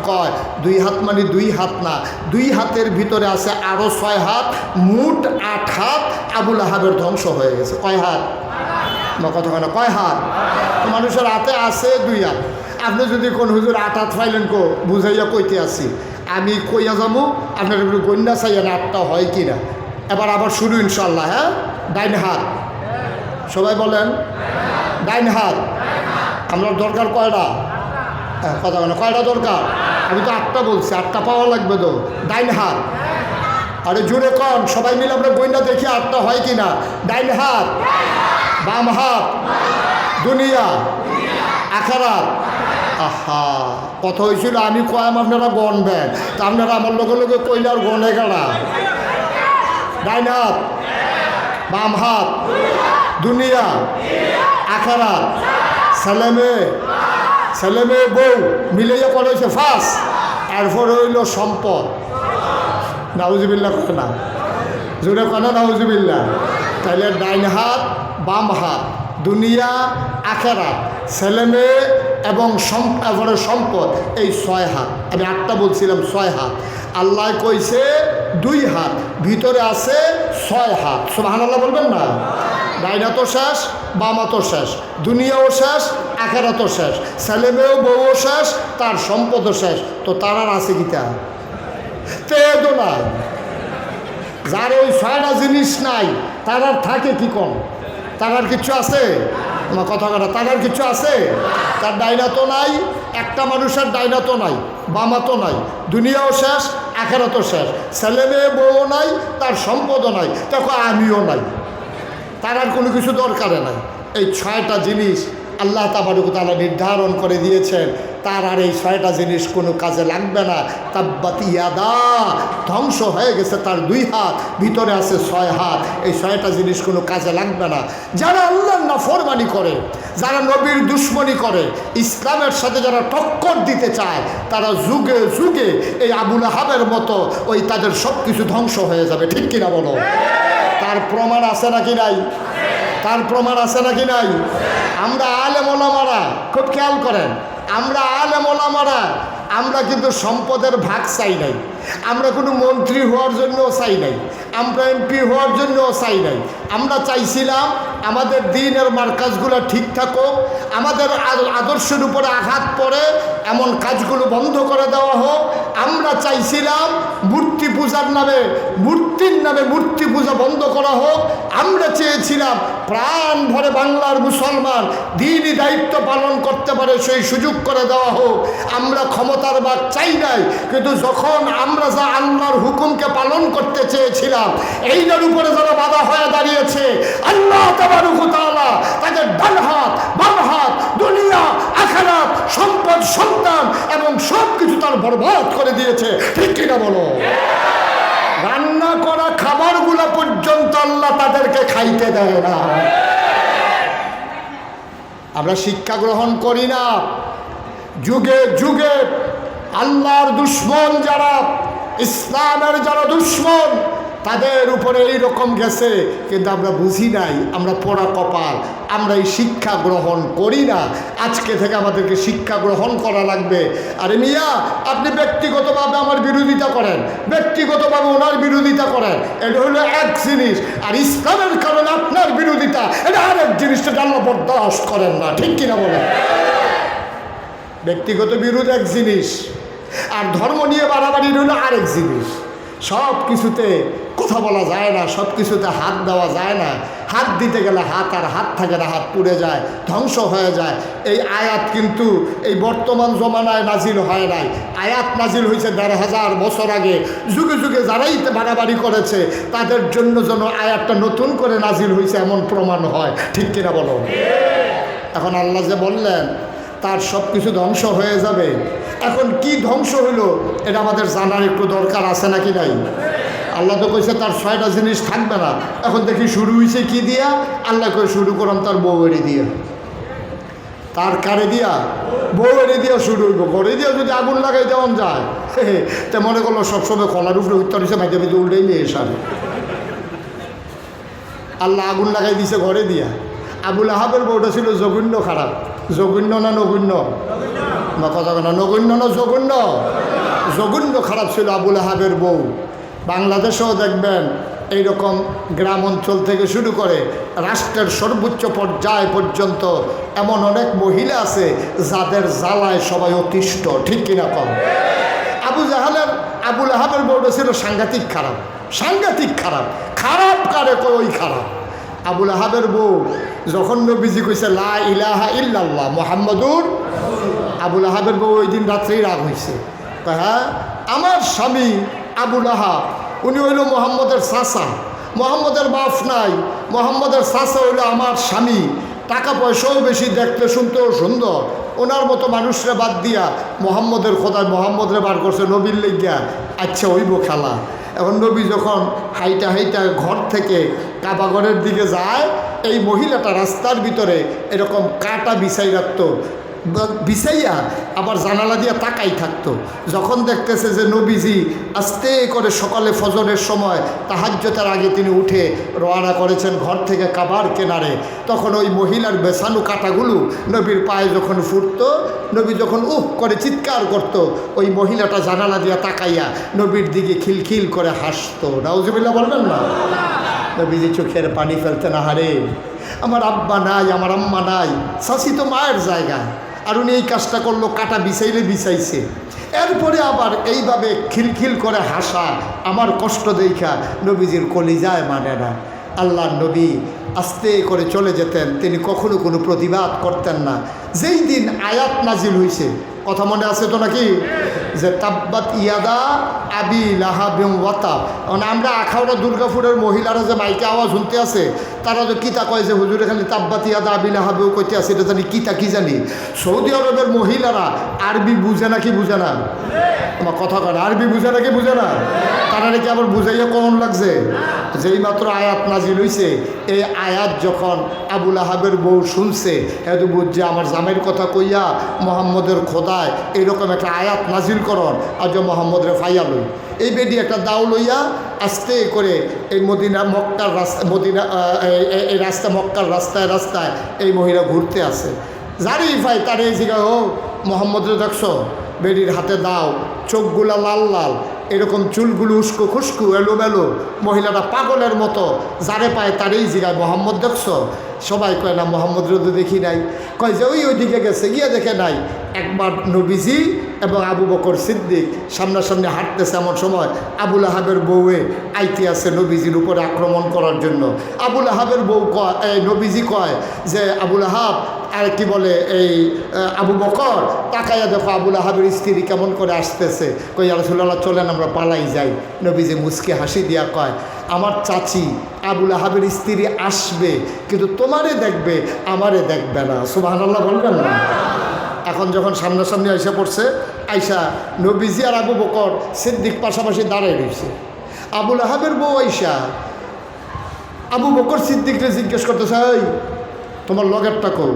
কয় 2 হাত মানে 2 হাত না, 2 হাতের ভিতরে আছে আরও 6 হাত, মোট 8 হাত আবু লাহাবের ধ্বংস হয়ে গেছে। কয় হাত? কথা কেন কয় হাত? মানুষের হাতে আছে 2 হাত। আপনি যদি কোন হুজুর 8 হাত ফাইলেন কো বুঝাইয়া কইতে আসি, আমি কইয়া যাবো আপনার একটু গন্যা চাইয়া না 8টা হয় কি না। এবার আবার শুরু ইনশাল্লাহ। হ্যাঁ, ডাইন হাত সবাই বলেন, ডাইন হাত। আপনার দরকার কয়টা? হ্যাঁ, কথা কেন কয়টা দরকার? আমি তো 8টা বলছি, 8টা পাওয়া লাগবে তো। ডাইন হাত, আরে জোরে কন, সবাই মিলে আমরা গন্যা দেখি 8টা হয় কি না। ডাইন হাত, বাম হাত, দুনিয়া আখিরাত, আহা কথা হয়েছিল আমি কয়াম আপনারা গণবেন, তা আপনারা আমার লগে লগে কইলে আর গনে গেলা। ডাইন হাত, বাম হাত, দুনিয়া আখেরাত, ছেলে মেয়ে বউ মিলাইয়া পড়ে হয়েছে ফার্স্ট, এরপরে হইল সম্পদ। নাউজুবিল্লাহ কথা না, জোরে কথা নাউজুবিল্লাহ। তাহলে ডাইন হাত, বাম হাত, দুনিয়া আখেরাত, ছেলে মেয়ে এবং এরপরে সম্পদ, এই 6 হাত। আমি 8টা বলছিলাম, 6 হাত। আল্লাহ কইছে 2 হাত, ভিতরে আছে 6 হাত। সুবহানাল্লাহ বলবেন না? ডাইন হাতও শেষ, বাম হাতও শেষ, দুনিয়াও শেষ, আখেরাতও শেষ, ছেলে মেয়েও বউও শেষ, তার সম্পদও শেষ। তো তার আর আছে কিটা? তেদও নাই। যার ওই 6টা জিনিস নাই তার আর থাকে কি কম? তার আর কিছু আছে? আমার কথা কথা, তার আর কিছু আছে? তার ডাইনাতো নাই, একটা মানুষের ডাইনাতো নাই, বামাতো নাই, দুনিয়াও শেষ, আখেরাতও শেষ, ছেলে মেয়ে বউও নাই, তার সম্পদও নাই, তখন আমিও নাই, তার আর কোনো কিছু দরকারে নাই। এই 6টা জিনিস আল্লাহ তাবারক ওয়া তাআলা নির্ধারণ করে দিয়েছেন, তার আর এই 6টা জিনিস কোনো কাজে লাগবে না। তাব্বাত ইয়াদা, ধ্বংস হয়ে গেছে তার 2 হাত, ভিতরে আছে 6 হাত। এই 6টা জিনিস কোনো কাজে লাগবে না। যারা আল্লাহর নাফরমানি করে, যারা নবীর দুশ্মনী করে, ইসলামের সাথে যারা টক্কর দিতে চায়, তারা যুগে যুগে এই আবু লাহাবের মতো ওই তাদের সব কিছু ধ্বংস হয়ে যাবে। ঠিক কিনা বলো? তার প্রমাণ আছে নাকি নাই? তার প্রমাণ আছে নাকি নাই? আমরা আলেম ওলামারা খুব খেয়াল করেন, আমরা আলেম ওলামারা আমরা কিন্তু সম্পদের ভাগ চাই নাই, আমরা কোনো মন্ত্রী হওয়ার জন্যও চাই নাই, আমরা এমপি হওয়ার জন্যও চাই নাই। আমরা চাইছিলাম আমাদের দিনের মার্কাজগুলো ঠিক থাকুক, আমাদের আদর্শের উপরে আঘাত পড়ে এমন কাজগুলো বন্ধ করে দেওয়া হোক। আমরা চাইছিলাম মূর্তি পূজার নামে, মূর্তির নামে মূর্তি পূজা বন্ধ করা হোক। আমরা চেয়েছিলাম প্রাণ ভরে বাংলার মুসলমান দিনই দায়িত্ব পালন করতে পারে সেই সুযোগ করে দেওয়া হোক। আমরা ক্ষমতার বাদ চাই নাই, কিন্তু যখন আমরা যা আল্লাহর হুকুমকে পালন করতে চেয়েছিলাম, এইটার উপরে যারা বাধা হয়ে দাঁড়িয়েছে, আল্লাহ তাবারক ওয়া তাআলা তাদের ডান হাত, বাম হাত, দুনিয়া আখিরাত, সম্পদ, সন্তান এবং সব কিছু তার বরবাদ করে দিয়েছে। ঠিক কিনা বলো? রান্না করা খাবারগুলো পর্যন্ত আল্লাহ তাদেরকে খাইতে দেয় না। আমরা শিক্ষা গ্রহণ করি না। যুগে যুগে আল্লাহর দুশ্মন যারা, ইসলামের যারা দুশ্মন, তাদের উপরে এইরকম গেছে, কিন্তু আমরা বুঝি নাই, আমরা পোড়া কপাল, আমরা এই শিক্ষা গ্রহণ করি না। আজকে থেকে আমাদেরকে শিক্ষা গ্রহণ করা লাগবে। আরে মিয়া, আপনি ব্যক্তিগতভাবে আমার বিরোধিতা করেন, ব্যক্তিগতভাবে ওনার বিরোধিতা করেন, এটা হলো এক জিনিস, আর ইসলামের কারণে আপনার বিরোধিতা এটা আরেক জিনিসটা আল্লাহ বরদাস্ত করেন না। ঠিক কিনা বলেন? ব্যক্তিগত বিরোধ এক জিনিস, আর ধর্ম নিয়ে বাড়াবাড়ি হলো আরেক জিনিস। সব কিছুতে কথা বলা যায় না, সব কিছুতে হাত দেওয়া যায় না। হাত দিতে গেলে হাত আর হাত থাকে না, হাত পুড়ে যায়, ধ্বংস হয়ে যায়। এই আয়াত কিন্তু এই বর্তমান জমানায় নাজিল হয় নাই, আয়াত নাজিল হয়েছে ১৫০০ বছর আগে। যুগে যুগে যারাই বাড়াবাড়ি করেছে তাদের জন্য যেন আয়াতটা নতুন করে নাজিল হয়েছে এমন প্রমাণ হয়। ঠিক কিনা বলো? এখন আল্লাহ যে বললেন তার সব কিছু ধ্বংস হয়ে যাবে, এখন কি ধ্বংস হইল এটা আমাদের জানার একটু দরকার আছে নাকি নাই? আল্লাহ তো কইছে তার 6টা জিনিস থাকবে না। এখন দেখি শুরু হয়েছে কি দিয়া? আল্লাহ কই শুরু করান তার বউয়েরই দিয়া। তার কারে দিয়া? বউয়েরই দিয়া শুরু হইব। ঘরে দিয়া যদি আগুন লাগাই দেওয়ান যায়, তে মনে করলো সবসময় খোলার উপরে উত্তর হিসেবে মাঝে মাঝে উল্টেই নিয়ে এসাবে। আল্লাহ আগুন লাগাই দিছে ঘরে দিয়া। আবু লাহাবের বউটা ছিল জঘন্য খারাপ। জঘন্য না নগণ্য? বা কথা না, নগণ্য না জঘন্য? জঘন্য খারাপ ছিল আবু লাহাবের বউ। বাংলাদেশেও দেখবেন এইরকম গ্রাম অঞ্চল থেকে শুরু করে রাষ্ট্রের সর্বোচ্চ পর্যায় পর্যন্ত এমন অনেক মহিলা আছে যাদের জ্বালায় সবাই অতিষ্ঠ। ঠিক কিনা কম? আবু লাহাবের বউটা ছিল সাংঘাতিক খারাপ, সাংঘাতিক খারাপ। খারাপ কারে কই? ওই খারাপ। আবু লাহাবের বউ যখন নবীজি কইছে লা ইলাহা ইল্লাল্লাহ মুহাম্মাদুর, আবু লাহাবের বউ ওই দিন রাত্রেই রাগ হয়েছে। হ্যাঁ, আমার স্বামী আবু লাহাব উনি হইল মোহাম্মদের চাচা, মোহাম্মদের বাপ নাই, মোহাম্মদের চাচা হইল আমার স্বামী। টাকা পয়সাও বেশি, দেখতে শুনতেও সুন্দর। ওনার মতো মানুষরা বাদ দিয়া মোহাম্মদের খোদায় মোহাম্মদরে বার করছে নবীর লেগিয়া। আচ্ছা হইব খেলা। এখন নবী যখন হাইটা হাইটা ঘর থেকে কাবাগরের দিকে যায়, এই মহিলাটা রাস্তার ভিতরে এরকম কাটা বিছাই রাখতো, বিছাইয়া আবার জানালা দিয়া তাকাই থাকতো। যখন দেখতেছে যে নবীজি আস্তে করে সকালে ফজরের সময় তাহাজ্জুদের আগে তিনি উঠে রওনা করেছেন ঘর থেকে কাবার কিনারে, তখন ওই মহিলার বেছানো কাটাগুলো নবীর পায়ে যখন ফুটতো, নবী যখন উহ করে চিৎকার করত, ওই মহিলাটা জানালা দিয়া তাকাইয়া নবীর দিকে খিলখিল করে হাসতো। নাউজুবিল্লাহ বলবেন না? নবীজি চোখের পানি ফেলতেন, আহারে আমার আব্বা নাই, আমার আম্মা নাই, শাশি তো মায়ের জায়গা, আর উনি এই কাজটা করলো, কাটা বিছাইলে বিছাইছে। এরপরে আবার এইভাবে খিলখিল করে হাসা, আমার কষ্ট দেখা নবীজির কলিজায় মানে না। আল্লাহর নবী আস্তে করে চলে যেতেন, তিনি কখনো কোনো প্রতিবাদ করতেন না। যেই দিন আয়াত নাজিল হয়েছে, কথা মনে আছে তো নাকি, যে তাব্বাত ইয়াদা আবি লাহাবিন ওয়া তাব। মানে আমরা আখাউড়া দুর্গাপুরের মহিলারা যে মাইকে আওয়াজ শুনতে আছে, তারা তো কিতা কয় যে হুজুরে খালি তাব্বাত ইয়াদা আবি লাহাবেও কইতে আছে, এটা জানি কিতা কি জানি। সৌদি আরবের মহিলারা আরবি বুঝে না কি বুঝে না? আমার কথা কয় আরবি বুঝে না কি বুঝে না? তারা নাকি আবার বুঝাইয়া কেমন লাগছে? যেই মাত্র আয়াত নাজিল হইছে, এই আয়াত যখন আবু লাহাবের বউ শুনছে, এত বুঝছে আমার জামের কথা কইয়া মোহাম্মদের খোদায় এইরকম একটা আয়াত নাজিল করন, আজ মোহাম্মদরে ফাইয়া লই। এই বেডি একটা দাও লইয়া আস্তে করে এই মদিনা মক্কার রাস্তা, মদিনা এই রাস্তা মক্কার রাস্তায় রাস্তায় এই মহিলা ঘুরতে আসে। যারই পাই তার এই জায়গায়, ও মোহাম্মদরে দেখছো? বেডির হাতে দাও, চোখগুলা লাল লাল, এরকম চুলগুলো উস্কো খুস্কু এলোমেলো, মহিলাটা পাগলের মতো। যারে পায় তারই জিগায়, মোহাম্মদ দেখছো? সবাই কয় না, মোহাম্মদ রোদে দেখি নাই। কয় যে ওইদিকে গেছে, গিয়ে দেখে নাই। একবার নবীজি এবং আবু বকর সিদ্দিক সামনাসামনি হাঁটতেছে, এমন সময় আবুল আহাবের বউয়ে আইতে আছে নবীজির উপরে আক্রমণ করার জন্য। আবুল আহাবের বউ কয়, নবীজি কয় যে আবুল আহাব, আর কি বলে এই আবু বকর, তাকাইয়া দেখো আবুল আহাবের স্ত্রী কেমন করে আসতেছে। কই ইয়া রাসূলুল্লাহ চলেন আমরা পালাই যাই। নবীজি মুচকি হাসি দিয়া কয়, আমার চাচি আবুল আহাবের স্ত্রী আসবে, কিন্তু তোমারে দেখবে, আমারে দেখবে না। সুবহানাল্লাহ বলবেন না? এখন যখন সামনাসামনি আইসা পড়ছে, আইসা নবীজি আর আবু বকর সিদ্দিক পাশাপাশি দাঁড়ায় রয়েছে। আবুল আহাবের বউ আইসা আবু বকর সিদ্দিককে জিজ্ঞেস করতেছে, এই তোমার লগেরটা কো?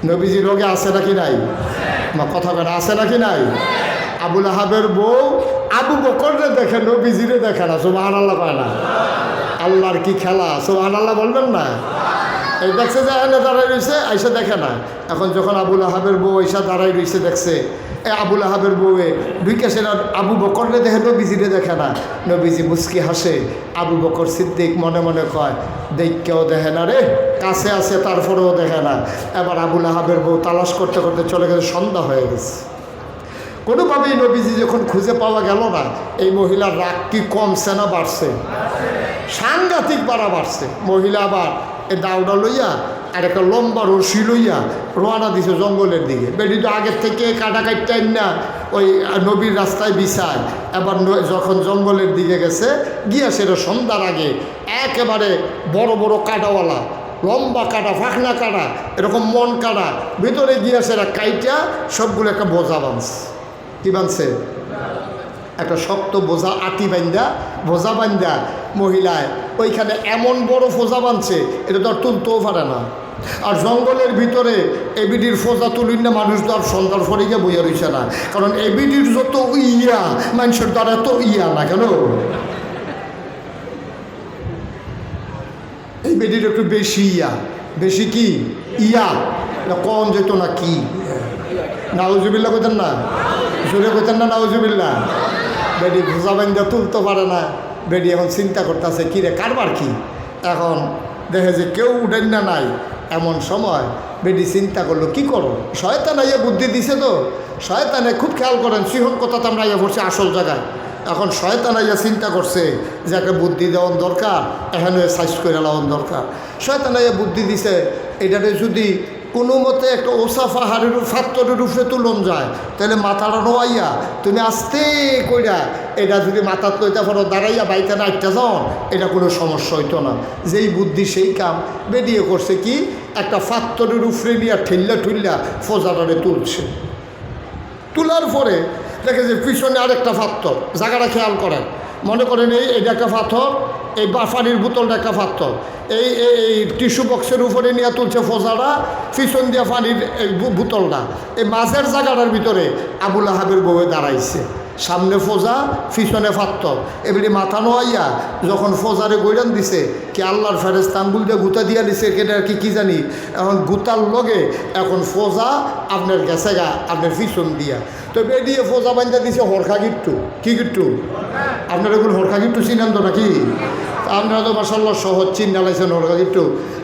নবীজি লগে আছে নাকি নাই? আমার কথা বলে আছে নাকি নাই? আবুল আহাবের বউ আবু বকররে দেখে, নবীজিরে দেখে না। সুবহানাল্লাহ কয় না? আল্লাহর কি খেলা! সুবহানাল্লাহ বলবেন না? এই দেখছে যে এনে দাঁড়াই রয়েছে, আইসা দেখে না। এখন যখন আবুল আহাবের বউ আইসা দাঁড়াই রয়েছে, দেখছে আবুল আহাবের বউয়ে ঢুকে সে আবু বকররে দেখে, নবীজিরে দেখে না। নবীজি মুস্কি হাসে। আবু বকর সিদ্দিক মনে মনে কয়, দেখকেও দেখে না রে, কাছে আছে তারপরেও দেখে না। এবার আবুল আহাবের বউ তালাশ করতে করতে চলে গেছে, সন্ধ্যা হয়ে গেছে। কোনোভাবেই নবীজি যখন খুঁজে পাওয়া গেল না, এই মহিলার রাগ কি কমছে না বাড়ছে? সাংঘাতিক বাড়া বাড়ছে। মহিলা আবার এই দাউডা লইয়া আর একটা লম্বা রশি লইয়া রওনা দিছে জঙ্গলের দিকে। বেটি তো আগের থেকে কাটা কাটতেন না, ওই নবীর রাস্তায় বিছায়। এবার যখন জঙ্গলের দিকে গেছে, গিয়া সেটা সন্ধ্যার আগে একেবারে বড় বড় কাটাওয়ালা, লম্বা কাটা, ফাঁকনা কাটা, এরকম মন কাটা, ভিতরে গিয়া সেটা কাইটা সবগুলো একটা বোঝা বাঁধছে। কি বাঁধছে? একটা শক্ত বোঝা, আটি বান্ধা, বোঝা বান্ধা মহিলায় ওইখানে এমন বড় ফোজা বাঁধছে, এটা তো আর তুলতেও পারে না। আর জঙ্গলের ভিতরে এবিডির ফোজা তুলিন না, মানুষ তো আর সন্ধ্যার পরে গিয়ে বইয়া রইছে না, কারণ এবিডির যত ইয়া মানুষের দ্বারা এত ইয়া না কেন, এই বেডির একটু বেশি ইয়া। বেশি কি ইয়া? এটা কম যেত না কি? নাউজুবিল্লাহ কইতেন না? জোরে কইতেন না নাউজুবিল্লাহ? বেডি ভোজা বান্ধা তুলতে পারে না। বেডি এখন চিন্তা করতেছে, কী রে কারবার কি? এখন দেখে যে কেউ উঠেন না নাই। এমন সময় বেডি চিন্তা করলো, কি করো? শয়তান আইয়া বুদ্ধি দিছে তো। শয়তানে খুব খেয়াল করেন, সিহন কথা তো আমরা আইয়া পড়ছি আসল জায়গায়। এখন শয়তান আইয়া চিন্তা করছে যে একটা বুদ্ধি দেওয়ার দরকার, এখানে সাইজ করে লাওয়ার দরকার। শয়তান আইয়া বুদ্ধি দিছে, এটাতে যদি কোনো মতে একটা ওসা পাহাড়ের ফাত্তরের উপরে তুলন যায়, তাহলে মাথাটা নোয়াইয়া তুমি আস্তে কইরা এটা যদি মাথার লইতে পারো দাঁড়াইয়া বাইতে না একটা যাও, এটা কোনো সমস্যা হইতো না। যেই বুদ্ধি সেই কাম বেরিয়ে করছে কি, একটা ফাত্তরের উপরে নিয়ে ঠেল্লা ফোজাটারে তুলছে। তোলার পরে দেখে যে পিছনে আরেকটা পাথর, জায়গাটা খেয়াল করেন, মনে করেন এইটা একটা পাথর, এই পানির বোতলটা একটা পাথর, এই এই টিস্যু বক্সের উপরে নিয়ে তুলছে ফোজাটা, পিছন দিয়ে পানির এই বোতলটা, এই মাঝের জায়গাটার ভিতরে আবুল আহাবের বউয়ে দাঁড়াইছে, সামনে ফোজা পিছনে পাথর। এবারে মাথা নোয়াইয়া যখন ফোজারে গৈরান দিছে, কি আল্লাহর ফেরেশতা আঙ্গুল দিয়ে গুতা দিয়া দিছে, এটা আর কি জানি, এখন গুতার লগে এখন ফোজা আপনার গেছে গা আপনার পিছন দিয়া, তো বেরিয়ে ফোজা বান্ধা দিছে হরখা গিট্টু। কি গিট্টু? আপনার এগুলো হরখা গিট্টু চিনেন তো নাকি? আপনারা তো মাসাল্লাহ সহজ চিন্তা লাইছেন হরখা গিট্টু।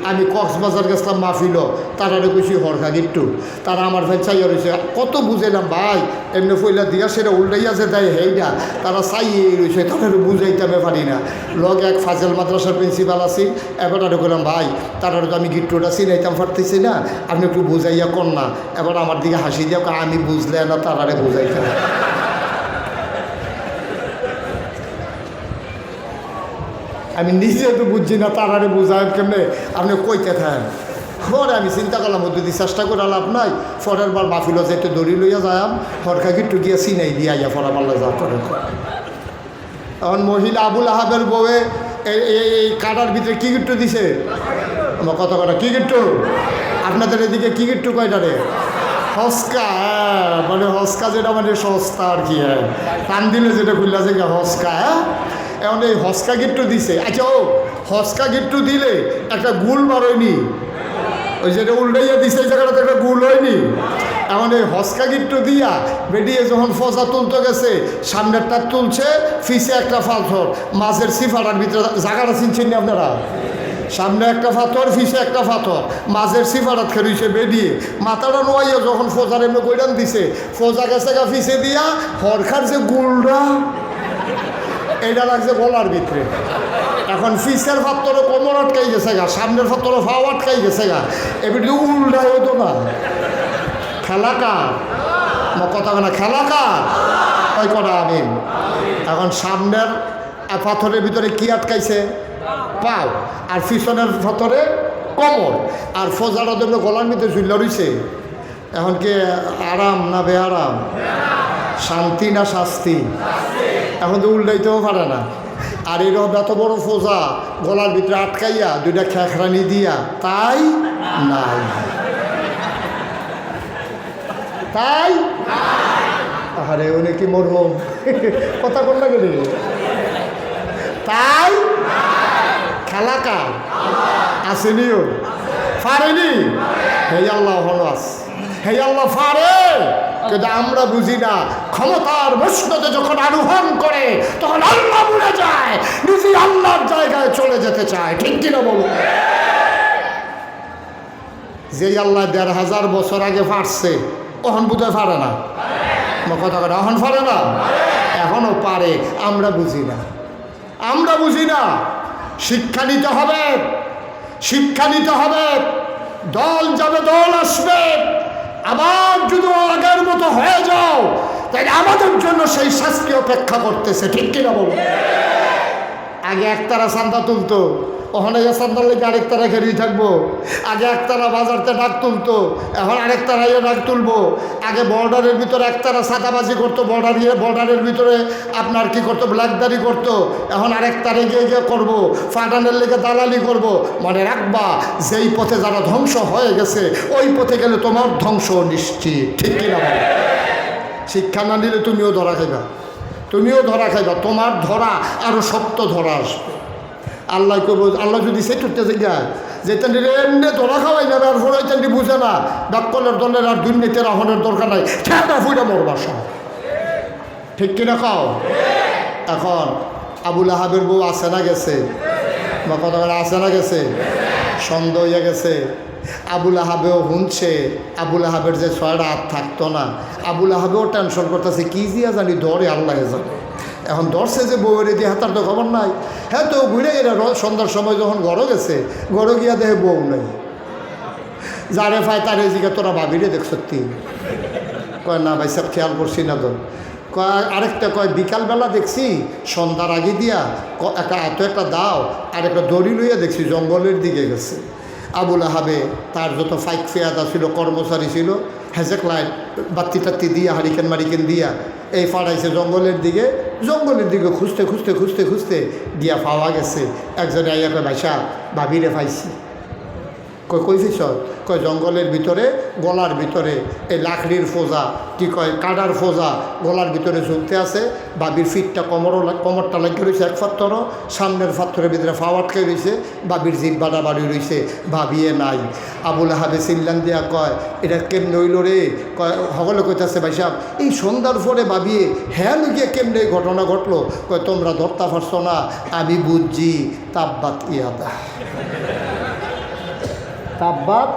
আমি কক্সবাজার গেছিলাম মাহফিল, তারা কইছি হরখা গিট্টু, তারা আমার ভাই চাইয়া রয়েছে, কত বুঝাইলাম ভাই, এমনি ফইলা দিয়া সেটা উল্টাইয়া যে দেয় হেইটা, তারা চাইয়ে রয়েছে, তাদের বুঝাইতে পারি না। লগে এক ফাজেল মাদ্রাসার প্রিন্সিপাল আছি, এবার আর করলাম ভাই, তারা তো আমি গিট্টুটা চিনাইতাম পারতেছি না, আপনি একটু বুঝাইয়া কর না। এবার আমার দিকে হাসি দিয়া আমি বুঝলে না, তারারে বুঝাইতাম। আমি নিজে তো বুঝছি না, তারারে বুঝায় কেমনে, আপনি কইতে থাকেন। পরে আমি চিন্তা করলাম মধ্যে দিয়ে চেষ্টা করে লাভ নাই, পরের বার মাহফিল যাইতে দড়ি লইয়া যাম, হরখা গিট্টু গিয়া চিনাই দিয়া ইয়া পরা পারলে যা করে। এখন মহিলা আবুল আহাবের বউয়ে এই কাটার ভিতরে কি গিট্টু দিছে, আমার কথা কথা কি গিট্টু, আপনাদের এদিকে কি গিট্টু কয়টারে? হস্কা, হ্যাঁ, মানে হস্কা যেটা মানে সস্তা আর কি, হ্যাঁ, কান দিলে যেটা খুললা যে হস্কা, হ্যাঁ, এখন এই হস্কা গিট্টু দিছে। আচ্ছা, ও হস্কা গিট্টু দিলে একটা গুল বার হয়নি, ওই যেটা উল্টাইয়া দিছে এই জায়গাটাতে একটা গুল হয়নি। এমন এই হস্কা গিট্টু দিয়া বেরিয়ে যখন ফজা তুলতে গেছে, সামনেরটা তুলছে, ফিসে একটা পাথর, মাঝের সিফাটার ভিতরে জায়গাটা চিনছেন না আপনারা? সামনে একটা পাথর, ফিসে একটা পাথর, মাঝের সিফারাত খেলছে বেরিয়ে মাথাটা নোয়াইয়া যখন ফোজার এমনি গৈরান দিছে, ফোজা গেছে গা ফিসে দিয়া হরখার যে গুলটা এইটা লাগছে গলার ভিতরে। এখন ফিসের পাত্তরও কোমর আটকাই গেছে গা, সামনের পাত্তরও ফাও আটকাই গেছে গা, এবার উল্টা হতো না। খেলা কার? কথা না, খেলা কার? ওই করা আমিন। এখন সামনের পাথরের ভিতরে কি আটকাইছে? পাও, আর পিছনের পাথরে কোমর, আর ফোজাটা তো গলার ভিতরে ঝুল্লা রইছে। এখন কি আরাম না বেআরাম? শান্তি না শাস্তি? এখন তো উল্টাইতেও পারে না। আর এরকম এত বড় ফোজা গলার ভিতরে আটকাইয়া দুইটা খেখরানি দিয়া, তাই নাই, তাই আরে উনি কি মরহম কথা বল না গেলে, তাই খেলা কার? আসেনিও, পারেনি, হে আল্লাহ হলাস, হে আল্লাহ পারে, কিন্তু আমরা বুঝি না। ক্ষমতার মসনদে যখন আরোহণ করে তখন আল্লাহ ভুলে যায়, নিজে আল্লাহর জায়গায় চলে যেতে চায়। ঠিক কিনা বলো? যে আল্লাহ ১,৫০০ বছর আগে পারছে, তখন বোধহয় পারে না। কথা কথা, এখন পারে না, এখনও পারে, আমরা বুঝি না, আমরা বুঝি না। শিক্ষা নিতে হবে, শিক্ষা নিতে হবে। দল যাবে, দল আসবে, আবার যদি আগের মতো হয়ে যাও, তাই আমাদের জন্য সেই শাস্তি অপেক্ষা করতেছে। ঠিক কিনা বল? আগে একতারা চান্দা তুলতো, ওখানে চান্দার লেগে আরেক তারা ঘেরিয়ে থাকবো। আগে একতারা বাজারতে ডাক তুলতো, এখন আরেক তারাইও ডাক তুলবো। আগে বর্ডারের ভিতরে একতারা সাদাবাজি করতো, বর্ডারের ভিতরে আপনার কি করতো, ব্ল্যাকদারি করতো, এখন আরেক তারে গিয়ে গিয়ে করবো, ফাটানের লেগে দালালি করব। মনে রাখবা, যেই পথে যারা ধ্বংস হয়ে গেছে ওই পথে গেলে তোমার ধ্বংস নিশ্চিত। ঠিক কিনা বলো? শিক্ষা না নিলে তুমিও ধরা খাইবা, তুমিও ধরা খাইবা, তোমার ধরা আরও শক্ত ধরা আসবে। আল্লাহ করবো, আল্লাহ যদি সে করতে যায় যেতেন এমনি ধরা খাওয়াই যাবে, আর ফোরাইতেন বুঝে না, ডাক্কলের দলের আর দুর্নীতির আহ্বানের দরকার নাই, ঠেকা ফুইটা মরবা সব। ঠিক কিনা খাও? এখন আবুল আহাবের বউ আসে না গেছে, বা কথা বলে আসে না গেছে, সন্দেহ হইয়া গেছে। আবুল আহাবেও শুনছে, আবুল আহাবের যে ছয়টা হাত থাকতো না, আবুল আহাবেও টেনশন করতেছে, কি দিয়া জানি ধরে আল্লাহ জানে। এখন ধরছে যে বউয়ের দিয়ে হাতার তো খবর নাই। হ্যাঁ, তো ঘুরে এরা সন্ধ্যার সময় যখন ঘরে গেছে, ঘরে গিয়া দেখে বউ নাই। যারে পায় তারে জিগা তোরা ভাবিরে দেখ সত্যি কয় না ভাই সব খেয়াল করছি না তো কয় আরেকটা কয় বিকালবেলা দেখছি সন্ধ্যার আগে দিয়া একটা এত একটা দাও আর একটা দড়ি লইয়া দেখছি জঙ্গলের দিকে গেছে। আবুল আহাবে তার যত ফাইক ফেয়াদা ছিল কর্মচারী ছিল হেজেক লাইট বাত্তি টাত্তি দিয়া হারিকেন মারিকেন দিয়া এই ফাড়াইছে জঙ্গলের দিকে খুঁজতে খুঁজতে খুঁজতে খুঁজতে গিয়া পাওয়া গেছে। একজনে আইয়া কয় ভাইসা ভাবিরে পাইছি। কই ফিস কয় জঙ্গলের ভিতরে গলার ভিতরে এই লাকড়ির ফোজা কি কয় কাটার ফোজা গলার ভিতরে ঝুলতে আছে। বাবির ফিটটা কোমরটা লাগিয়ে রয়েছে এক ফাত্তরও, সামনের ফাত্তরের ভিতরে ফাও আটকে রয়েছে, বাবির জিব্বাটা বাড়ি রয়েছে, ভাবিয়ে নাই। আবুল আহাবে চিল্লান দিয়া কয় এটা কেমনে হইল রে? কয় সকলে কইতাছে ভাই সাহেব এই সন্ধ্যার পরে ভাবিয়ে হ্যাঁ লুকিয়ে কেমনে ঘটনা ঘটলো? কয় তোমরা ধরতে পারছো না, আমি বুঝছি তাব্বাত ইয়াদা তাব্বাত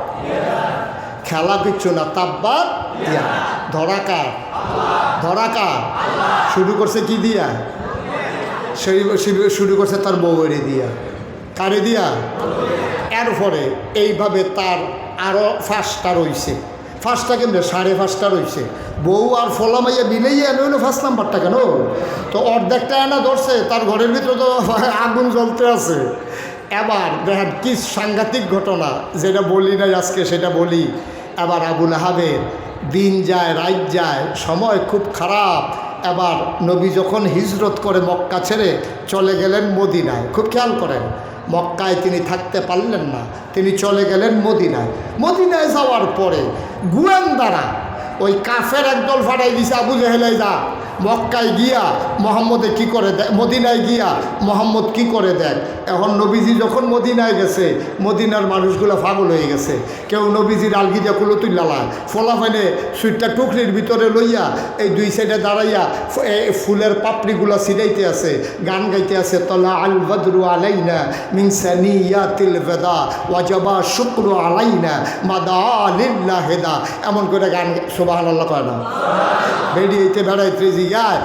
খেলা কিচ্ছু না, তাব্বাত ইয়া ধরাকা শুরু করছে কি দিয়া? শুরু করছে তার বউয়েরে দিয়া। কারে দিয়া? এরপরে এইভাবে তার আরও 5টা রইছে। 5টা কেমনে? 5.5টা রইছে। বউ আর ফলা মাইয়া মিলাইয়া এনে 5 নাম্বারটা কেন? তো অর্ধেকটা এনা ধরছে, তার ঘরের ভিতরে তো আগুন জ্বলতে আছে। এবার দেখেন কি সাংঘাতিক ঘটনা, যেটা বলি নাই আজকে সেটা বলি। এবার আবুল আহাবের দিন যায় রাত যায়, সময় খুব খারাপ। এবার নবী যখন হিজরত করে মক্কা ছেড়ে চলে গেলেন মদিনায়, খুব খেয়াল করেন, মক্কায় তিনি থাকতে পারলেন না, তিনি চলে গেলেন মদিনায়। মদিনায় যাওয়ার পরে গোয়েন্দারা ওই কাফের একদল ফাটাই দিছে, আবু জেহেলে যা মক্কায় গিয়া মোহাম্মদে কি করে দেখ, মদিনায় গিয়া মোহাম্মদ কি করে দেখ। এখন নবীজি যখন মদিনায় গেছে, মদিনার মানুষগুলো পাগল হয়ে গেছে। কেউ নবীজির আলগি দিয়া কুলো তুল্লালায় ফলা ফাইনে সুইটটা টুকরির ভিতরে লইয়া এই 2 সাইডে দাঁড়াইয়া ফুলের পাপড়িগুলো ছিটাইতে আছে, গান গাইতে আছে, তলা আল বদরু আলাইনা মিন সানিয়াতিল বেদা ওয়াজাবা শুকরু আলাইনা মাদা লিল্লাহ হেদা, এমন করে গান সুবহানাল্লাহ কয় না? বেরিয়েতে বেড়াইতে জিগায়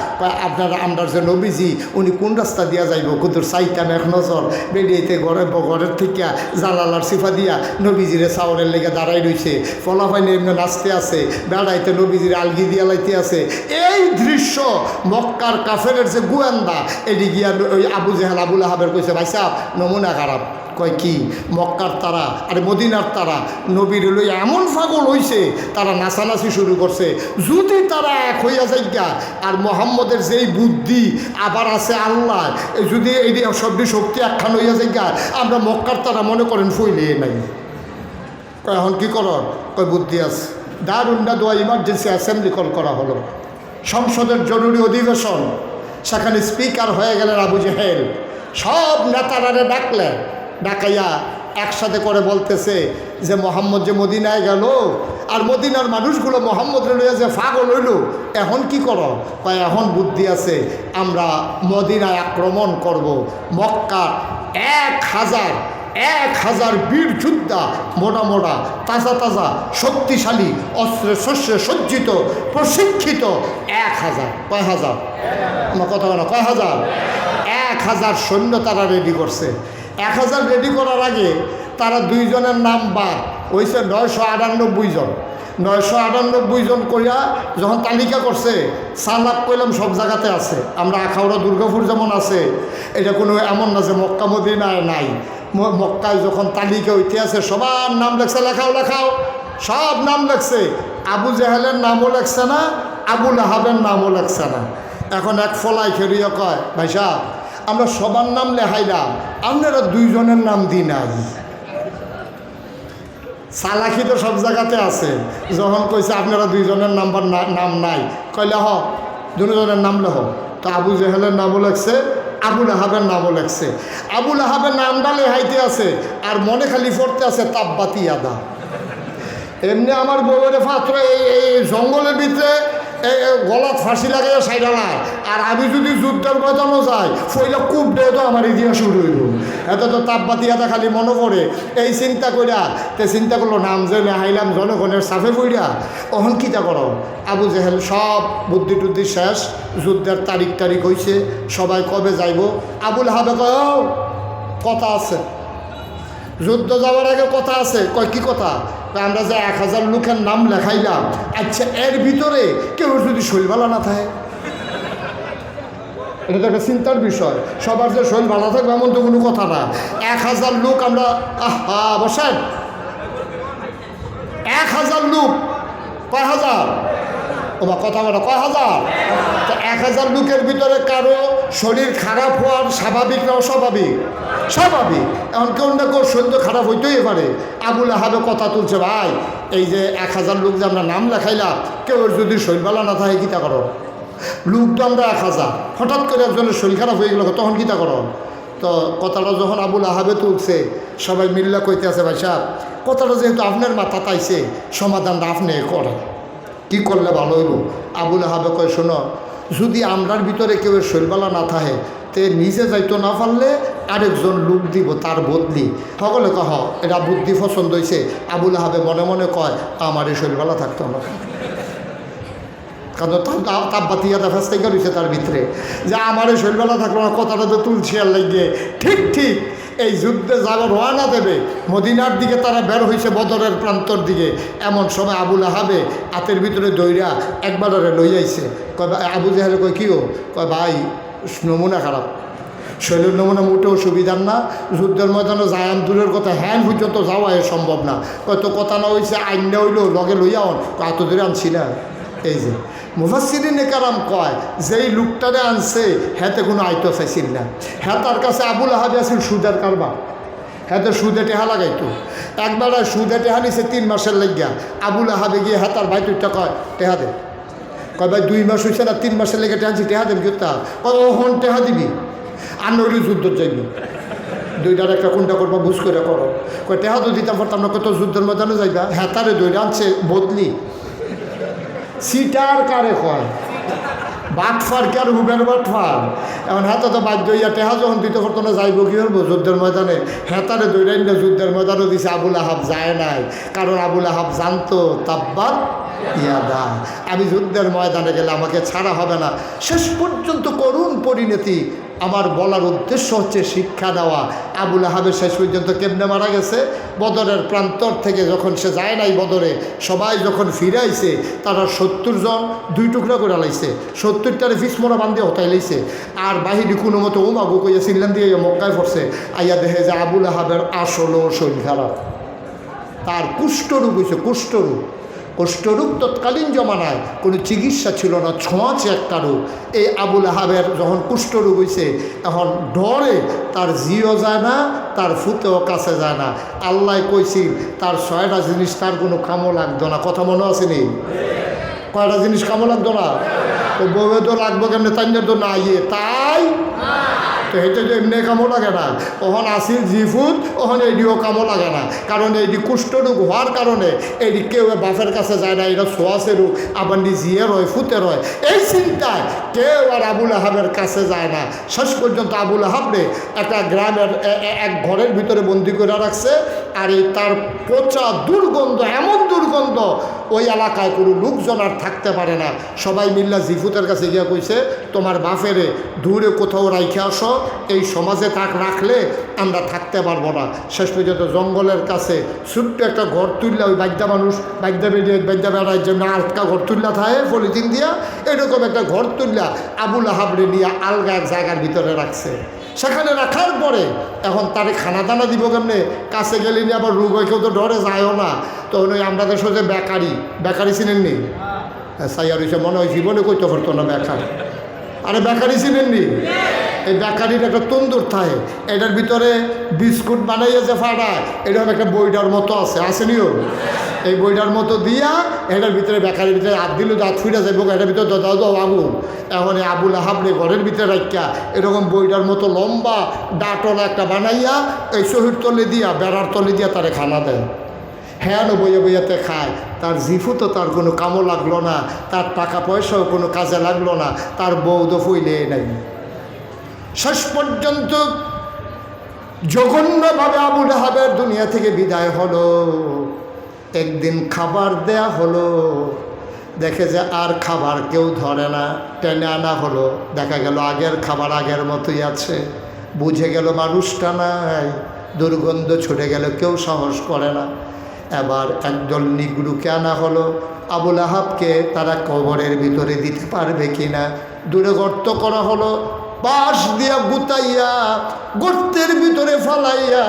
আপনারা আমরা যে নবীজি উনি কোন রাস্তা দিয়া যাইব, কুতুর চাইতাম এক নজর। বেরিয়েতে ঘরের থেকে জালালার সিফা দিয়া নবীজিরে চাউরের লেগে দাঁড়াই রয়েছে, ফলাফাইনে এমনি নাচতে আছে, বেড়াইতে নবীজির আলগি দিয়া লাইতে আছে। এই দৃশ্য মক্কার কাফেরের যে গোয়েন্দা এটি গিয়া ওই আবু জেহেল আবুল আহাবের কইছে ভাই সাহেব নমুনা খারাপ। কয় কি? মক্কার তারা আর মদিনার তারা নবীর লই এমন পাগল হইছে, তারা নাচানাচি শুরু করছে। যদি তারা এক হইয়া যাইগা আর মোহাম্মদের যেই বুদ্ধি আবার আছে আল্লাহ, যদি এই সবটি শক্তি একখান হইয়া যাইগা, আমরা মক্কার তারা মনে করেন ফইলে নাই। কয় এখন কী কর? কয় বুদ্ধি আছে। দারুন্না দোয়া ইমার্জেন্সি অ্যাসেম্বলি কল করা হলো, সংসদের জরুরি অধিবেশন। সেখানে স্পিকার হয়ে গেলেন আবু জেহেল। সব নেতারারে ডাকলেন, ডাকাইয়া একসাথে করে বলতেছে যে মোহাম্মদ যে মদিনায় গেল আর মদিনার মানুষগুলো মোহাম্মদের লইয়া যে পাগল হইল, এখন কি করো? কয় এখন বুদ্ধি আছে, আমরা মদিনায় আক্রমণ করব। মক্কার 1000 বীর যোদ্ধা, মোটা তাজা শক্তিশালী অস্ত্রে শস্যে সজ্জিত প্রশিক্ষিত 1000। কয় হাজার? আমার কথা বলো, কয় হাজার? 1000 সৈন্য তারা রেডি করছে। 1000 রেডি করার আগে তারা 2 জনের নাম বাদ হয়েছে 998 জন। 998 জন করিয়া যখন তালিকা করছে, সালাক কইলাম সব জায়গাতে আছে। আমরা আখাউড়া দুর্গাপুর যেমন আছে, এটা কোনো এমন না যে মক্কা মদিনায় নাই। মক্কায় যখন তালিকা হইতে আছে সবার নাম লেখছে, লেখাও সব নাম লেখছে। আবু জেহেলের নামও লেখছে না, আবুল আহাবের নামও লেখছে না। এখন এক ফলাই খেলিয়া কয় ভাই সাহেব আমরা সবার নাম লেখাইলাম, আপনারা 2 জনের নাম দিই নাই। চালাকি তো সব জায়গাতে আছে। যখন কইছে আপনারা 2 জনের নাম নাই, কইলে হ 2 জনের নাম লেখ। তো আবু জেহেলের নামও লেখছে, আবুল আহাবের নামও লেখছে। আবুল আহাবের নামটা লেখাইতে আছে আর মনে খালি পড়তে আছে তাব্বাতি ইয়াদা। এমনি আমার বউয়ের পাত্র এই জঙ্গলের ভিতরে গলাত ফাঁসি লাগে সাইডালায়, আর আমি যদি যুদ্ধের ময়দানও যাই ফইলে খুব দেয় তো আমার ইতিহাস শুরু হইল। এত তো তাপবাতিয়াটা খালি মনে পড়ে। এই চিন্তা করিয়া চিন্তা করলো নাম যে হাইলাম জনগণের সাফে পড়িয়া অহন কিতা করো। আবু জেহেল সব বুদ্ধি টুদ্ধি শেষ, যুদ্ধের তারিখ হয়েছে, সবাই কবে যাইব। আবুল আহাবে কয় কথা আছে, যুদ্ধ যাওয়ার আগে কথা আছে। কয় কি কথা? আমরা যে 1000 লোকের নাম লেখাইলাম, আচ্ছা এর ভিতরে কেউ যদি শৈলবালা না থাকে, এটা তো একটা চিন্তার বিষয়। সবার যে শরীর ভালো থাকবে এমন তো কোনো কথা না। 1000 লোক আমরা বসেন, 1000 লোক কয় হাজার, ও বা কথা বলো কয় হাজার, তো 1000 লোকের ভিতরে কারো শরীর খারাপ হওয়ার স্বাভাবিক না অস্বাভাবিক? স্বাভাবিক। এখন কেউ না কেউ শরীর তো খারাপ হইতেই পারে। আবুল আহাবে কথা তুলছে, ভাই এই যে 1000 লোক যে আমরা নাম লেখাইলাম, কেউ যদি শরীর ভালো না থাকে কী তা করো? লোক তো আমরা 1000, হঠাৎ করে একজনের শরীর খারাপ হয়ে গেল, তখন কী তা করো? তো কথাটা যখন আবুল আহাবে তুলছে, সবাই মিল্লা কইতে আছে, ভাই সাহেব কথাটা যেহেতু আপনার মাথা তাইছে, সমাধানটা আপনি করেন, কী করলে ভালো হইব? আবুল আহাবে কয়, শোনো, যদি আমরার ভিতরে কেউ শৈলবালা না থাকে, তে নিজে যাইতো না পারলে আরেকজন লোক দিব তার বদলি। সকলে কহ এটা বুদ্ধি পছন্দ হয়েছে। আবুল আহাবে মনে মনে কয়, আমার এই শৈলবালা থাকতো না, কারণ তাপবাতিয়াটা ফেস্তাইকা রয়েছে তার ভিতরে, যে আমার এই শৈলবেলা থাকলো না, কথাটা তো তুলছি আর লাগিয়ে। ঠিক ঠিক এই যুদ্ধে যাবে রওনা দেবে, মদিনার দিকে তারা বের হয়েছে, বদরের প্রান্তর দিকে। এমন সময় আবুল আহাবে হাতের ভিতরে দইরা একবারে লই আইছে। কয় আবু জাহেল কয় কিও? কয় ভাই নমুনা খারাপ, শরীরের নমুনা মোটেও সুবিধার না, যুদ্ধের ময়দানে যায়াম দূরের কথা, হ্যান পর্যন্ত যাওয়া এ সম্ভব না। কয়তো কথা না হয়েছে, আইনটা হইলো লগে লইয়া হন, এত দূরে আনছি না। এই যে মুফাসসিরিনে কেরাম কয়, যেই লোকটারে আনছে হ্যাঁতে কোনো আইতো চাইছিল না, হ্যাঁ তার কাছে আবুল আহাবে আছিল সুদের কারবার, হ্যাঁ তো সুদে টেহা লাগাইতো। একবার সুদে টেহা নিছে 3 মাসের লাগিয়া। আবুল আহাবে গিয়ে হ্যাঁ তার ভাই তুইটা কয় টেহা দে, কয় ভাই 2 মাস হয়েছে না, 3 মাসের লেগে টেহাছি, টেহা দেব কি তা? কয় ওহন টেহা দিবি, আর নইলে যুদ্ধ যাইবি, দুইটার একটা কোনটা করবো বুঝ করে করো। কয় টেহা তো দিতাম পারতাম না, কত যুদ্ধের ময়দানে যাইবা, হ্যাঁ তারে দইটা আনছে বদলি। সিটার কারে কয়, বাটফার কে আর হুবের বাটফার। এখন হাতে তো বাধ্য হইয়া টেহা যখন দিতে পারতো না, যাইব কি করবো যুদ্ধের ময়দানে? হেতারে দৈরাই না যুদ্ধের ময়দানও দিছে, আবুল আহাব যায় নাই, কারণ আবুল আহাব জানতো তাব্বাত ইয়াদা, আমি যুদ্ধের ময়দানে গেলে আমাকে ছাড়া হবে না। শেষ পর্যন্ত করুণ পরিণতি। আমার বলার উদ্দেশ্য হচ্ছে শিক্ষা দেওয়া। আবুল আহাবের শেষ পর্যন্ত কেমনে মারা গেছে? বদরের প্রান্তর থেকে যখন সে যায় নাই বদরে, সবাই যখন ফিরে আইছে, তারা 70 জন 2 টুকরা করে লাইছে, 70টারে ফিসমোনা বান্ধিয়ে হতাই লাইছে। আর বাহিনী কোনো মতো ওমাগু কইয়া সিল্লান দিয়ে মক্কায় পড়ছে। আইয়া দেখে যে আবুল আহাবের আসলও শরীর খারাপ, তার কুষ্ঠরোগ হয়েছে, কুষ্ঠরোগ। কুষ্ঠরোগ তৎকালীন জমানায় কোনো চিকিৎসা ছিল না, ছোঁয়াচে একটা রোগ। এই আবুল আহাবের যখন কুষ্ঠরোগ হয়েছে, এখন ডরে তার জিও যায় না, তার ফুতেও কাছে যায় না। আল্লাহ কইছি তার 6টা জিনিস তার কোনো কামও লাগতো না। কথা মনে আসেনি? কয়টা জিনিস কামও লাগতো না? তো বউয়ে তো লাগবো কেমনি, তাই তো না ইয়ে তাই, তো এটা তো এমনি কামও লাগে না। ওখান আসিল জিফুত, ওখানে এইটিও কামও লাগে না, কারণ এইটি কুষ্ঠরোগ হওয়ার কারণে এইটি কেউ বাপের কাছে যায় না, এটা সোয়াশে রোগ, আবার জিয়ে রয়, ফুতে রয়। এই চিন্তায় কেউ আর আবুল আহাবের কাছে যায় না। শেষ পর্যন্ত আবুল আহাবরে একটা গ্রামের এক ঘরের ভিতরে বন্দি করে রাখছে। আর এই তার পচা দুর্গন্ধ, এমন দুর্গন্ধ, ওই এলাকায় কোনো লোকজন আর থাকতে পারে না। সবাই মিল্লা জিফুতের কাছে গিয়া কইছে, তোমার বাপেরে দূরে কোথাও রাইখে আসো, এই সমাজে তাক রাখলে আমরা থাকতে পারবো না। শেষ পর্যন্ত জঙ্গলের কাছে ছোট্ট একটা ঘর তুললা, ওই বাদ্যা মানুষ বাদ্যা বেড়ার জন্য আটকা ঘর তুললা থাকে পলিথিন দিয়া, এরকম একটা ঘর তুললা আবুল আহাবরে নিয়ে আলগা এক জায়গার ভিতরে রাখছে। সেখানে রাখার পরে এখন তারে খানা দানা দিব কেমনে? কাছে গেলে নিয়ে আবার রোগ হয়, কেউ তো ডরে যায়ও না। তো ওই আমরা দেশ যে বেকারি চিনেননি? সাইয়ার হয়েছে মনে হয় জীবনে কইতে পারতো না বেকার। আরে বেকারি চিনেননি? এই বেকারির একটা তন্দুর থাকে, এটার ভিতরে বিস্কুট বানাইয়া যে ফাটায়, এরকম একটা বইটার মতো আছে, আসেনিও? এই বইটার মতো দিয়া এটার ভিতরে বেকারির ভিতরে হাত দিলে দাঁত ফুটে যাইব, এটার ভিতরে দাও আগুন। এখন এই আবুল আহাবরে ঘরের ভিতরে রাখিয়া এরকম বইটার মতো লম্বা ডাটলা একটা বানাইয়া এই শহীদ তলে দিয়া, বেড়ার তলে দিয়া তারে খানা দেয়। হ্যাঁ বইয়া বইয়াতে খায়। তার জিফু তো তার কোনো কামও লাগলো না, তার টাকা পয়সাও কোনো কাজে লাগলো না, তার বউ তো ফইলে নাই। শেষ পর্যন্ত জঘন্যভাবে আবুল আহাবের দুনিয়া থেকে বিদায় হলো। একদিন খাবার দেয়া হলো, দেখে যে আর খাবার কেউ ধরে না, টেনে আনা হলো, দেখা গেল আগের খাবার আগের মতোই আছে। বুঝে গেল মানুষটা নাই, দুর্গন্ধ ছুটে গেল, কেউ সাহস করে না। এবার একদল নিগ্রুকে আনা হলো। আবুল আহাবকে তারা কবরের ভিতরে দিতে পারবে কিনা, দূরে গর্ত করা হলো, বাঁশ দিয়া গুতাইয়া গর্তের ভিতরে ফালাইয়া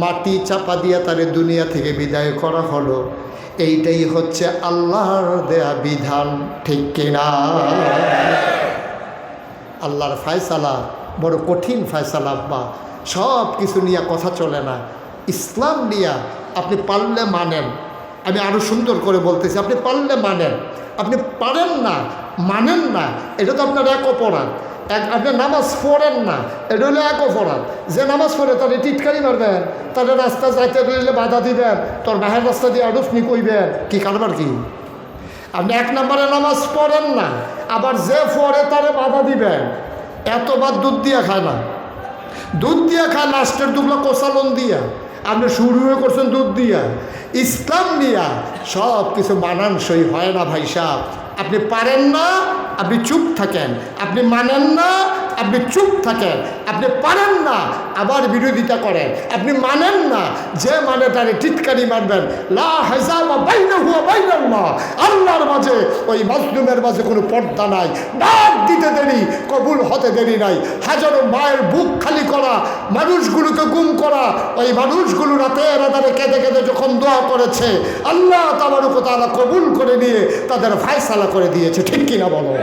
মাটি চাপা দিয়া তারে দুনিয়া থেকে বিদায় করা হলো। এইটাই হচ্ছে আল্লাহর দেয়া বিধান, ঠিক কিনা? আল্লাহর ফয়সালা বড় কঠিন ফয়সালা আব্বা। সব কিছু নিয়ে কথা চলে না, ইসলাম নিয়ে আপনি পারলে মানেন। আমি আরও সুন্দর করে বলতেছি, আপনি পারলে মানেন, আপনি পারেন না মানেন না, এটা তো আপনার এক অপরাধ। আপনি নামাজ পড়েন না, এটা হলো এক অপরাধ। যে নামাজ পড়ে তাহলে টিটকারি মারবেন, তাহলে রাস্তা যাইতে দিলে বাধা দিবেন, তোর বাহের রাস্তা দিয়ে আডুফনি কইবেন, কি কারবার কি? আপনি এক নম্বরে নামাজ পড়েন না, আবার যে পড়ে তারে বাধা দিবেন। এতবার দুধ দিয়া খায় না, দুধ দিয়া খায় লাস্টের দুগুলো কোসালন দিয়া। আপনি শুরু হয়ে করছেন দুধ দিয়া। ইসলাম নিয়া সব কিছু মানানসই হয় না ভাই সাহেব। আপনি পারেন না, আপনি চুপ থাকেন। আপনি মানেন না, আপনি চুপ থাকেন। আপনি পারেন না, আবার বিরোধিতা করেন। আপনি মানেন না, যে মানে তারে টিটকারি মারবেন। লা হিজাবা বাইনাহু ওয়া বাইনাল্লাহ, আল্লাহর মাঝে ওই মাজলুমের মাঝে কোনো পর্দা নাই। ডাক দিতে দেরি, কবুল হতে দেরি নাই। হাজারো মায়ের বুক খালি করা, মানুষগুলোকে গুম করা, ওই মানুষগুলো রাতের আধারে কেঁদে কেঁদে যখন দোয়া করেছে, আল্লাহ তাবারক ওয়া তাআলা কবুল করে নিয়ে তাদের ফায়সালা করে দিয়েছে, ঠিক কিনা বলো?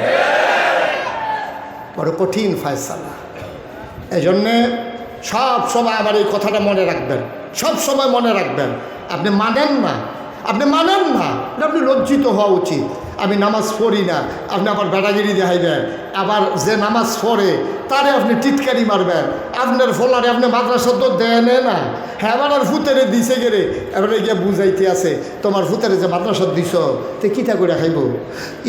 বড় কঠিন ফায়সালা। এই জন্যে সব সময় আমার এই কথাটা মনে রাখবেন, সব সময় মনে রাখবেন। আপনি মানেন না, আপনি মানেন না, আপনি লজ্জিত হওয়া উচিত। আমি নামাজ পড়ি না, আপনি আবার বেড়াগিরি দেখাইবেন। আবার যে নামাজ পড়ে তারে আপনি টিটকারি মারবেন। আপনার ফলারে আপনি মাদ্রাসা তো দেন না, হ্যাঁ আবার ফুতেরে দিছে গেলে এবারে গিয়ে বুঝাইতে আছে, তোমার ফুতেরে যে মাদ্রাসা দিছ তে কিতা করে খাইব?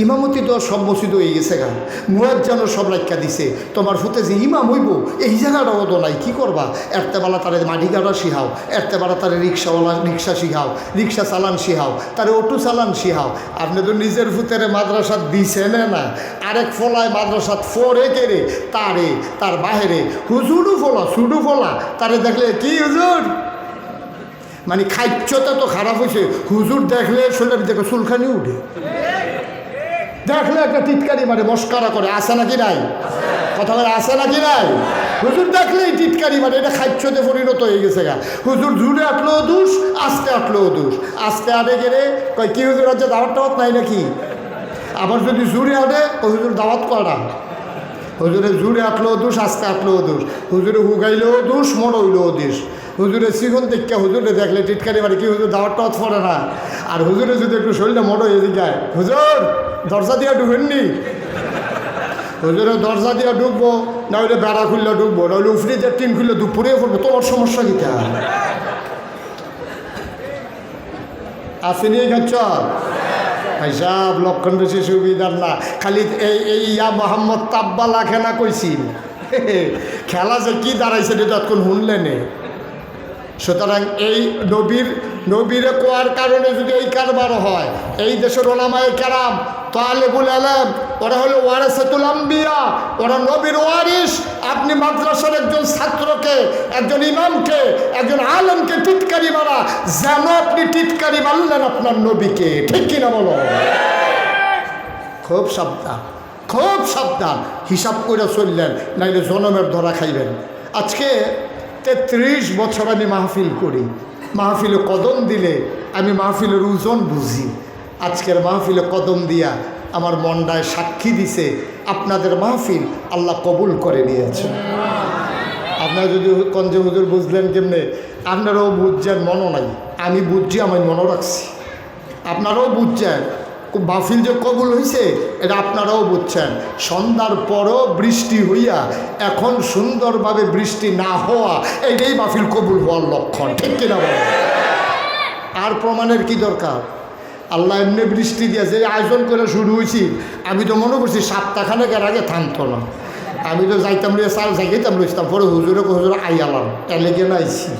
ইমামতি তো সব মসজিদ হয়ে গেছে গা, মুয়াজ্জিন সব রাখা দিছে, তোমার ফুতে যে ইমাম হইব এই জায়গাটাও তো নাই, কি করবা? এরতেবেলা তারে মাটি গাড়া শিখাও, এরতেবেলা তারে রিক্সাওয়ালা রিক্সা শিখাও, রিক্সা চালান শিখাও, তারে অটো চালান শিখাও। আপনি তো নিজের ফুতেরে মাদ্রাসা দিছেন না, আরেক ফলায় মাদ্রাসা ফোরে কেড়ে তারে তার বাহিরে হুজুরু ফোলা সুডু ফোলা তারে দেখলে কি হুজুর, মানে খাইচ্ছতে তো খারাপ হয়েছে। হুজুর দেখলে শরীরের দেখে চুলখানি উঠে, দেখলে একটা টিটকারি মারে, মস্কারা করে। আসে নাকি নাই? কথা বলে আসে নাকি নাই? হুজুর দেখলেই টিটকারি মারে, এটা খাইচ্ছতে পরিণত হয়ে গেছে গা। হুজুর জুড়ে আটলেও দোষ, আস্তে আটলেও দোষ। আস্তে আটে গেলে কয় কি হুজুর আছে দাওয়াত টাওয়াত নাই নাকি? আবার যদি জুড়ে আটে ওই হুজুর দাওয়াত করা। হুজুরে জুড়ে আটলেও দোষ, আস্তে আটলেও দোষ। হুজুরে হুগাইলেও দোষ, মরইলেও দোষ। হুজুরে শিখন দেখে হুজুরে দেখলে টিটকারি মারে, কি হুজুর দাওয়াত টাওয়াত পড়ে না। আর হুজুরে যদি একটু শরীরটা মোড় হয়ে যায়, হুজুর দরজা দিয়ে ঢুকেননি? হুজুরে দরজা দিয়ে ঢুকবো, না হইলে বেড়া খুললে ঢুকবো, না হইলে উফরি যে টিন খুললে দুপুরে পড়বো, তোমার সমস্যা কিটা? আসেনি খাচ্ছ সব লক্ষণ বেশি সুবিধার না, খালি এই ইয়া মোহাম্মদ তাব্বালা খেলা কইছি খেলা যে কি দাঁড়াইছে তখন শুনলেনে। সুতরাং এই নবীরে কোয়ার কারণে যদি এই কারবার হয়, এই দেশের ওলামায়ে কেরাম তালেবুল আলেম ওরা হলো ওয়ারিসাতুল আম্বিয়া, ওরা নবীর ওয়ারিস। আপনি মাদ্রাসার একজন ছাত্রকে, একজন ইমামকে, একজন আলেমকে টিটকারি মারা, যেন আপনি টিটকারি মারলেন আপনার নবীকে, ঠিক কিনা বলো? খুব সাবধান, খুব সাবধান, হিসাব করে চললেন, নাইলে জনমের ধরা খাইবেন। আজকে 33 বছর আমি মাহফিল করি, মাহফিলে কদম দিলে আমি মাহফিলের ওজন বুঝি। আজকের মাহফিলে কদম দিয়া আমার মনটায় সাক্ষী দিছে আপনাদের মাহফিল আল্লাহ কবুল করে নিয়েছে। আপনারা যদি কঞ্জে হুজুর বুঝলেন কেমনে, আপনারাও বুঝছেন, মনও নাই। আমি বুঝছি, আমি মনও রাখছি, আপনারাও বুঝছেন। মাহফিল যে কবুল হয়েছে এটা আপনারাও বুঝছেন। সন্ধ্যার পরও বৃষ্টি হইয়া এখন সুন্দরভাবে বৃষ্টি না হওয়া, এইটাই মাহফিল কবুল হওয়ার লক্ষণ, ঠিক কিনা বলেন? আর প্রমাণের কি দরকার? আল্লাহ এমনি বৃষ্টি দিয়েছে, আয়োজন করে শুরু হয়েছি। আমি তো মনে করছি সপ্তাহখানেকের আগে থামতো না। আমি তো যাইতাম লিয়ে চাল জায়গাইতাম লইতাম, পরে হুজুরে আইয়ালাম, এলেগে না আইছি।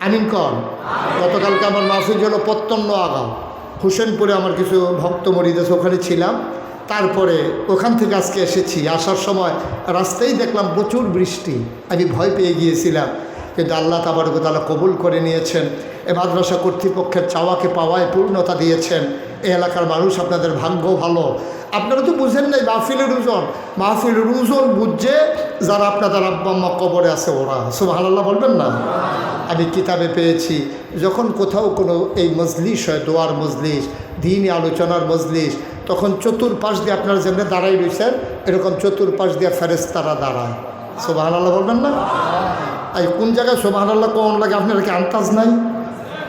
আমিন কন। গতকালকে আমার মাহফিল হলো পত্তন্ন আগাম হুসেনপুরে, আমার কিছু ভক্ত মরিদ আছে, ওখানে ছিলাম। তারপরে ওখান থেকে আজকে এসেছি। আসার সময় রাস্তায় দেখলাম প্রচুর বৃষ্টি, আমি ভয় পেয়ে গিয়েছিলাম, কিন্তু আল্লাহ তাবারক ওয়া তাআলা কবুল করে নিয়েছেন। এ মাদ্রাসা কর্তৃপক্ষের চাওয়াকে পাওয়ায় পূর্ণতা দিয়েছেন। এই এলাকার মানুষ আপনাদের ভাগ্য ভালো। আপনারা তো বুঝেন নাই মাহফিলের ওজন বুঝছে যারা আপনাদের আব্বা আম্মা কবরে আছে ওরা। সুবহানাল্লাহ বলবেন না? আমি কিতাবে পেয়েছি যখন কোথাও কোনো এই মজলিস হয়, দোয়ার মজলিস, দ্বীনি আলোচনার মজলিস, তখন চতুর্পাশ দিয়ে আপনারা যেমনি দাঁড়াই রয়েছেন এরকম চতুর্পাশ দিয়ে ফেরেশতারা দাঁড়ায়। সুবহানাল্লাহ বলবেন না? এই কোন জায়গায় সুবহানাল্লাহ কোন লাগে আপনারা কি আন্তাজ নাই?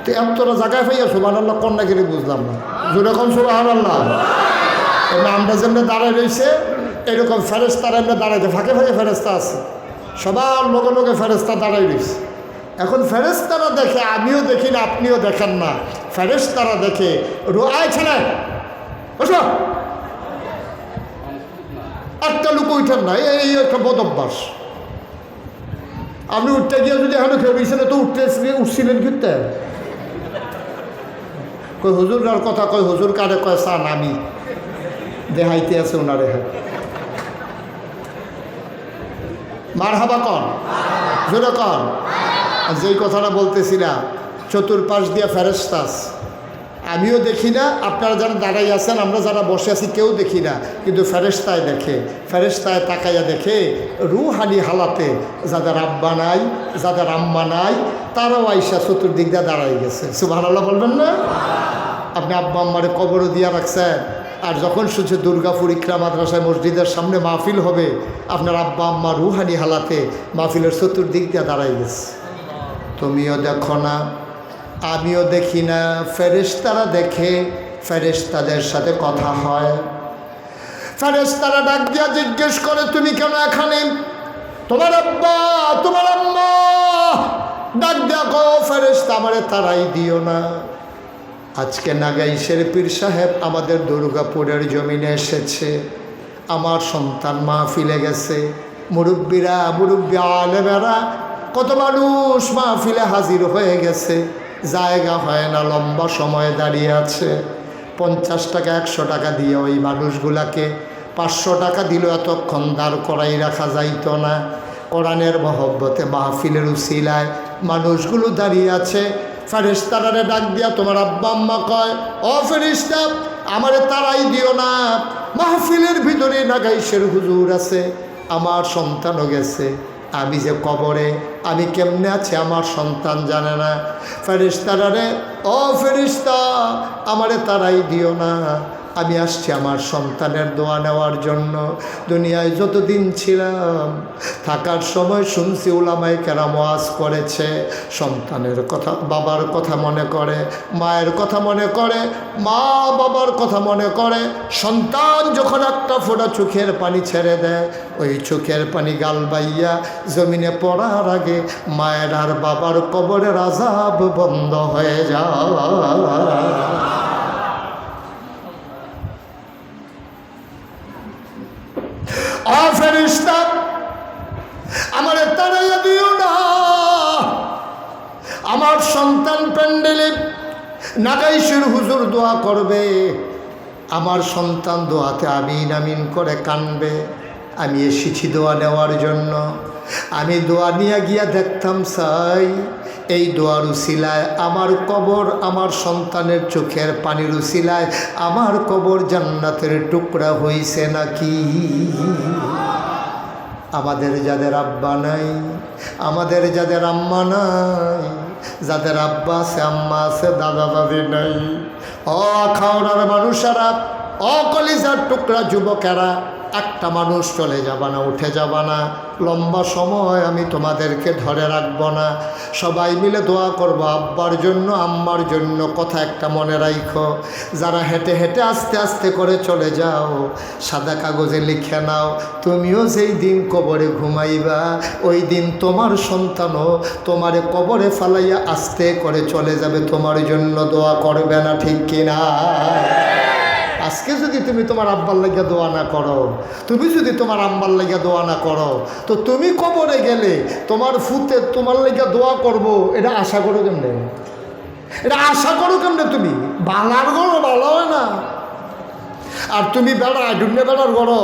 তো এতটা জায়গায় পাইয়া সুবহানাল্লাহ কোন না গেলে বুঝলাম না। যেরকম সুবহানাল্লাহ আমরা যেমনি দাঁড়াই রয়েছে এরকম ফেরেশতারা এমনি দাঁড়াইছে, ফাঁকে ফাঁকে ফেরেশতা আছে, সবার লগে লগে ফেরেশতা দাঁড়াই রয়েছে। এখন ফেরেশতারা দেখে, আমিও দেখি না আপনিও দেখেন না, ফেরেশতারা দেখে রোয়ায় ছেলে বুঝলো একটা লোক উঠেন না, এই একটা বদ অভ্যাস। আপনি উঠতে গিয়ে যদি এখানে খেয়েছেন তো উঠছিলেন ঘুরতে কই হুজুরার কথা কয়, হুজুর কারে কয় সান আমি দেখাইতে আছে ওনারে। মারহাবা কন, জোরে কন। যেই কথাটা বলতেছিলাম চতুর্পাশ দিয়ে ফেরেশতা আছে, আমিও দেখি না, আপনারা যারা দাঁড়াই আছেন, আমরা যারা বসে আছি কেউ দেখি না, কিন্তু ফেরেশতায় দেখে, ফেরেশতায় তাকাইয়া দেখে রুহানি হালাতে যাদের আব্বা নাই, যাদের আম্মা নাই, তারাও আইসা চতুর্দিক দিয়ে দাঁড়াই গেছে। সুবহানাল্লাহ বলবেন না? আপনি আব্বা আম্মারে কবরও দিয়া রাখছেন, আর যখন শুনছে দুর্গাপুর ইকরা মাদ্রাসায় মসজিদের সামনে মাহফিল হবে, আপনার আব্বা আম্মা রুহানি হালাতে মাহফিলের চতুর্দিক দিয়ে দাঁড়াই গেছে। তুমিও দেখো না, আমিও দেখি না, ফেরেশতারা দেখে, ফেরেশতাদের সাথে কথা হয়। ফেরেশতারা ডাক দিয়া জিজ্ঞেস করে তুমি কেন এখানে? তোমার আব্বা তোমার আম্মা ডাক দিয়া কো ফেরেশতা আমারে তারাই দিও না। আজকে নাগাইশের পীর সাহেব আমাদের দুর্গাপুরের জমিনে এসেছে, আমার সন্তান মাহফিলে গেছে, মুরব্বী আলেমেরা কত মানুষ মাহফিলে হাজির হয়ে গেছে, জায়গা হয় না, লম্বা সময় দাঁড়িয়ে আছে। 50 টাকা 100 টাকা দিয়ে ওই মানুষগুলাকে 500 টাকা দিল, এতক্ষণ দাঁড় করাই রাখা যাইতো না। কোরআনের মহব্বতে মাহফিলের উসিলায় মানুষগুলো দাঁড়িয়ে আছে। ফেরেশতারে ডাক দিয়া তোমার আব্বা আম্মা কয় ও ফেরেশতা আমারে তারাই দিও না, মাহফিলের ভিতরে নাগাইশের হুজুর আছে, আমার সন্তানও গেছে, আমি যে কবরে আমি কেমনে আছি আমার সন্তান জানে না। ফেরেশতারে ও ফেরেশতা আমারে তারাই দিও না, আমি আসছি আমার সন্তানের দোয়া নেওয়ার জন্য। দুনিয়ায় যতদিন ছিলাম থাকার সময় শুনছি উলামায়ে কেরাম ওয়াজ করেছে, সন্তানের কথা, বাবার কথা মনে করে, মায়ের কথা মনে করে, মা বাবার কথা মনে করে। সন্তান যখন একটা ফোঁটা চোখের পানি ছেড়ে দেয়, ওই চোখের পানি গাল বাইয়া জমিনে পড়ার আগে মায়ের আর বাবার কবরের আযাব বন্ধ হয়ে যায়। ফেরেশতা আমারে তাড়াইয়া দিও না, আমার সন্তান প্যান্ডেলে নাগাইশের হুজুর দোয়া করবে, আমার সন্তান দোয়াতে আমিন আমিন করে কানবে। আমি এসেছি দোয়া নেওয়ার জন্য। আমি দোয়া নিয়ে গিয়া দেখতাম চাই এই দোয়ার উসিলায় আমার কবর, আমার সন্তানের চোখের পানির উসিলায় আমার কবর জান্নাতের টুকরা হইছে নাকি। আমাদের যাদের আব্বা নাই, আমাদের যাদের আম্মা নাই, যাদের আব্বা আছে আম্মা আছে দাদা দাদি নাই, ও খাওয়ার মানুষেরা, ও কলিজার টুকরা যুবকেরা, একটা মানুষ চলে যাবা না, উঠে যাবা না, লম্বা সময় আমি তোমাদেরকে ধরে রাখব না। সবাই মিলে দোয়া করব আব্বার জন্য আম্মার জন্য। কথা একটা মনে রাখো, যারা হেঁটে হেঁটে আস্তে আস্তে করে চলে যাও, সাদা কাগজে লিখে নাও, তুমিও যেই দিন কবরে ঘুমাইবা ওই দিন তোমার সন্তানও তোমারে কবরে ফালাইয়া আস্তে করে চলে যাবে, তোমার জন্য দোয়া করবে না, ঠিক কিনা? আজকে যদি তুমি তোমার আব্বার লাগিয়া দোয়া না করো, তুমি যদি তোমার আম্বার লাগিয়া দোয়া না করো, তো তুমি কবরে গেলে তোমার ফুতে তোমার লাগিয়া দোয়া করব, এটা আশা করো কেমনে? এটা আশা করো কেমনে? তুমি বালার গড়ো ভালো হয় না, আর তুমি বেড়া ডুবনে বেড়ার গড়ো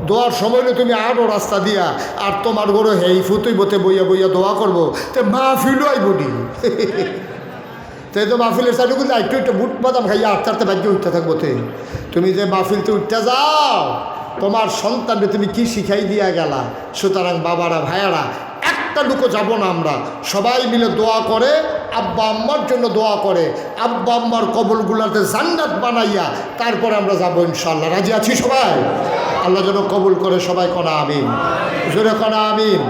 দোয়ার সময় তুমি আরও রাস্তা দিয়া, আর তোমার গড়ো হেই ফুতুই বতে বইয়া বইয়া দোয়া করবো, তো মাহফিলও আইবনি। তাই তো মাহফিলের সাইডে একটু একটু বুট বাদাম খাইয়া আটটাতে ভাগ্য উঠতে থাকবো তুমি যে মাহফিলতে উঠতে যাও তোমার সন্তানকে তুমি কি শিখাই দিয়া গেলা। সুতরাং বাবারা ভাইয়ারা একটা লুকো যাব না, আমরা সবাই মিলে দোয়া করে, আব্বা আম্মার জন্য দোয়া করে, আব্বা আম্মার কবরগুলোতে জান্নাত বানাইয়া তারপরে আমরা যাবো ইনশাল্লাহ। রাজি আছি সবাই? আল্লাহ যেন কবুল করে, সবাই কনা আমিন, জোরে কনা আমিন।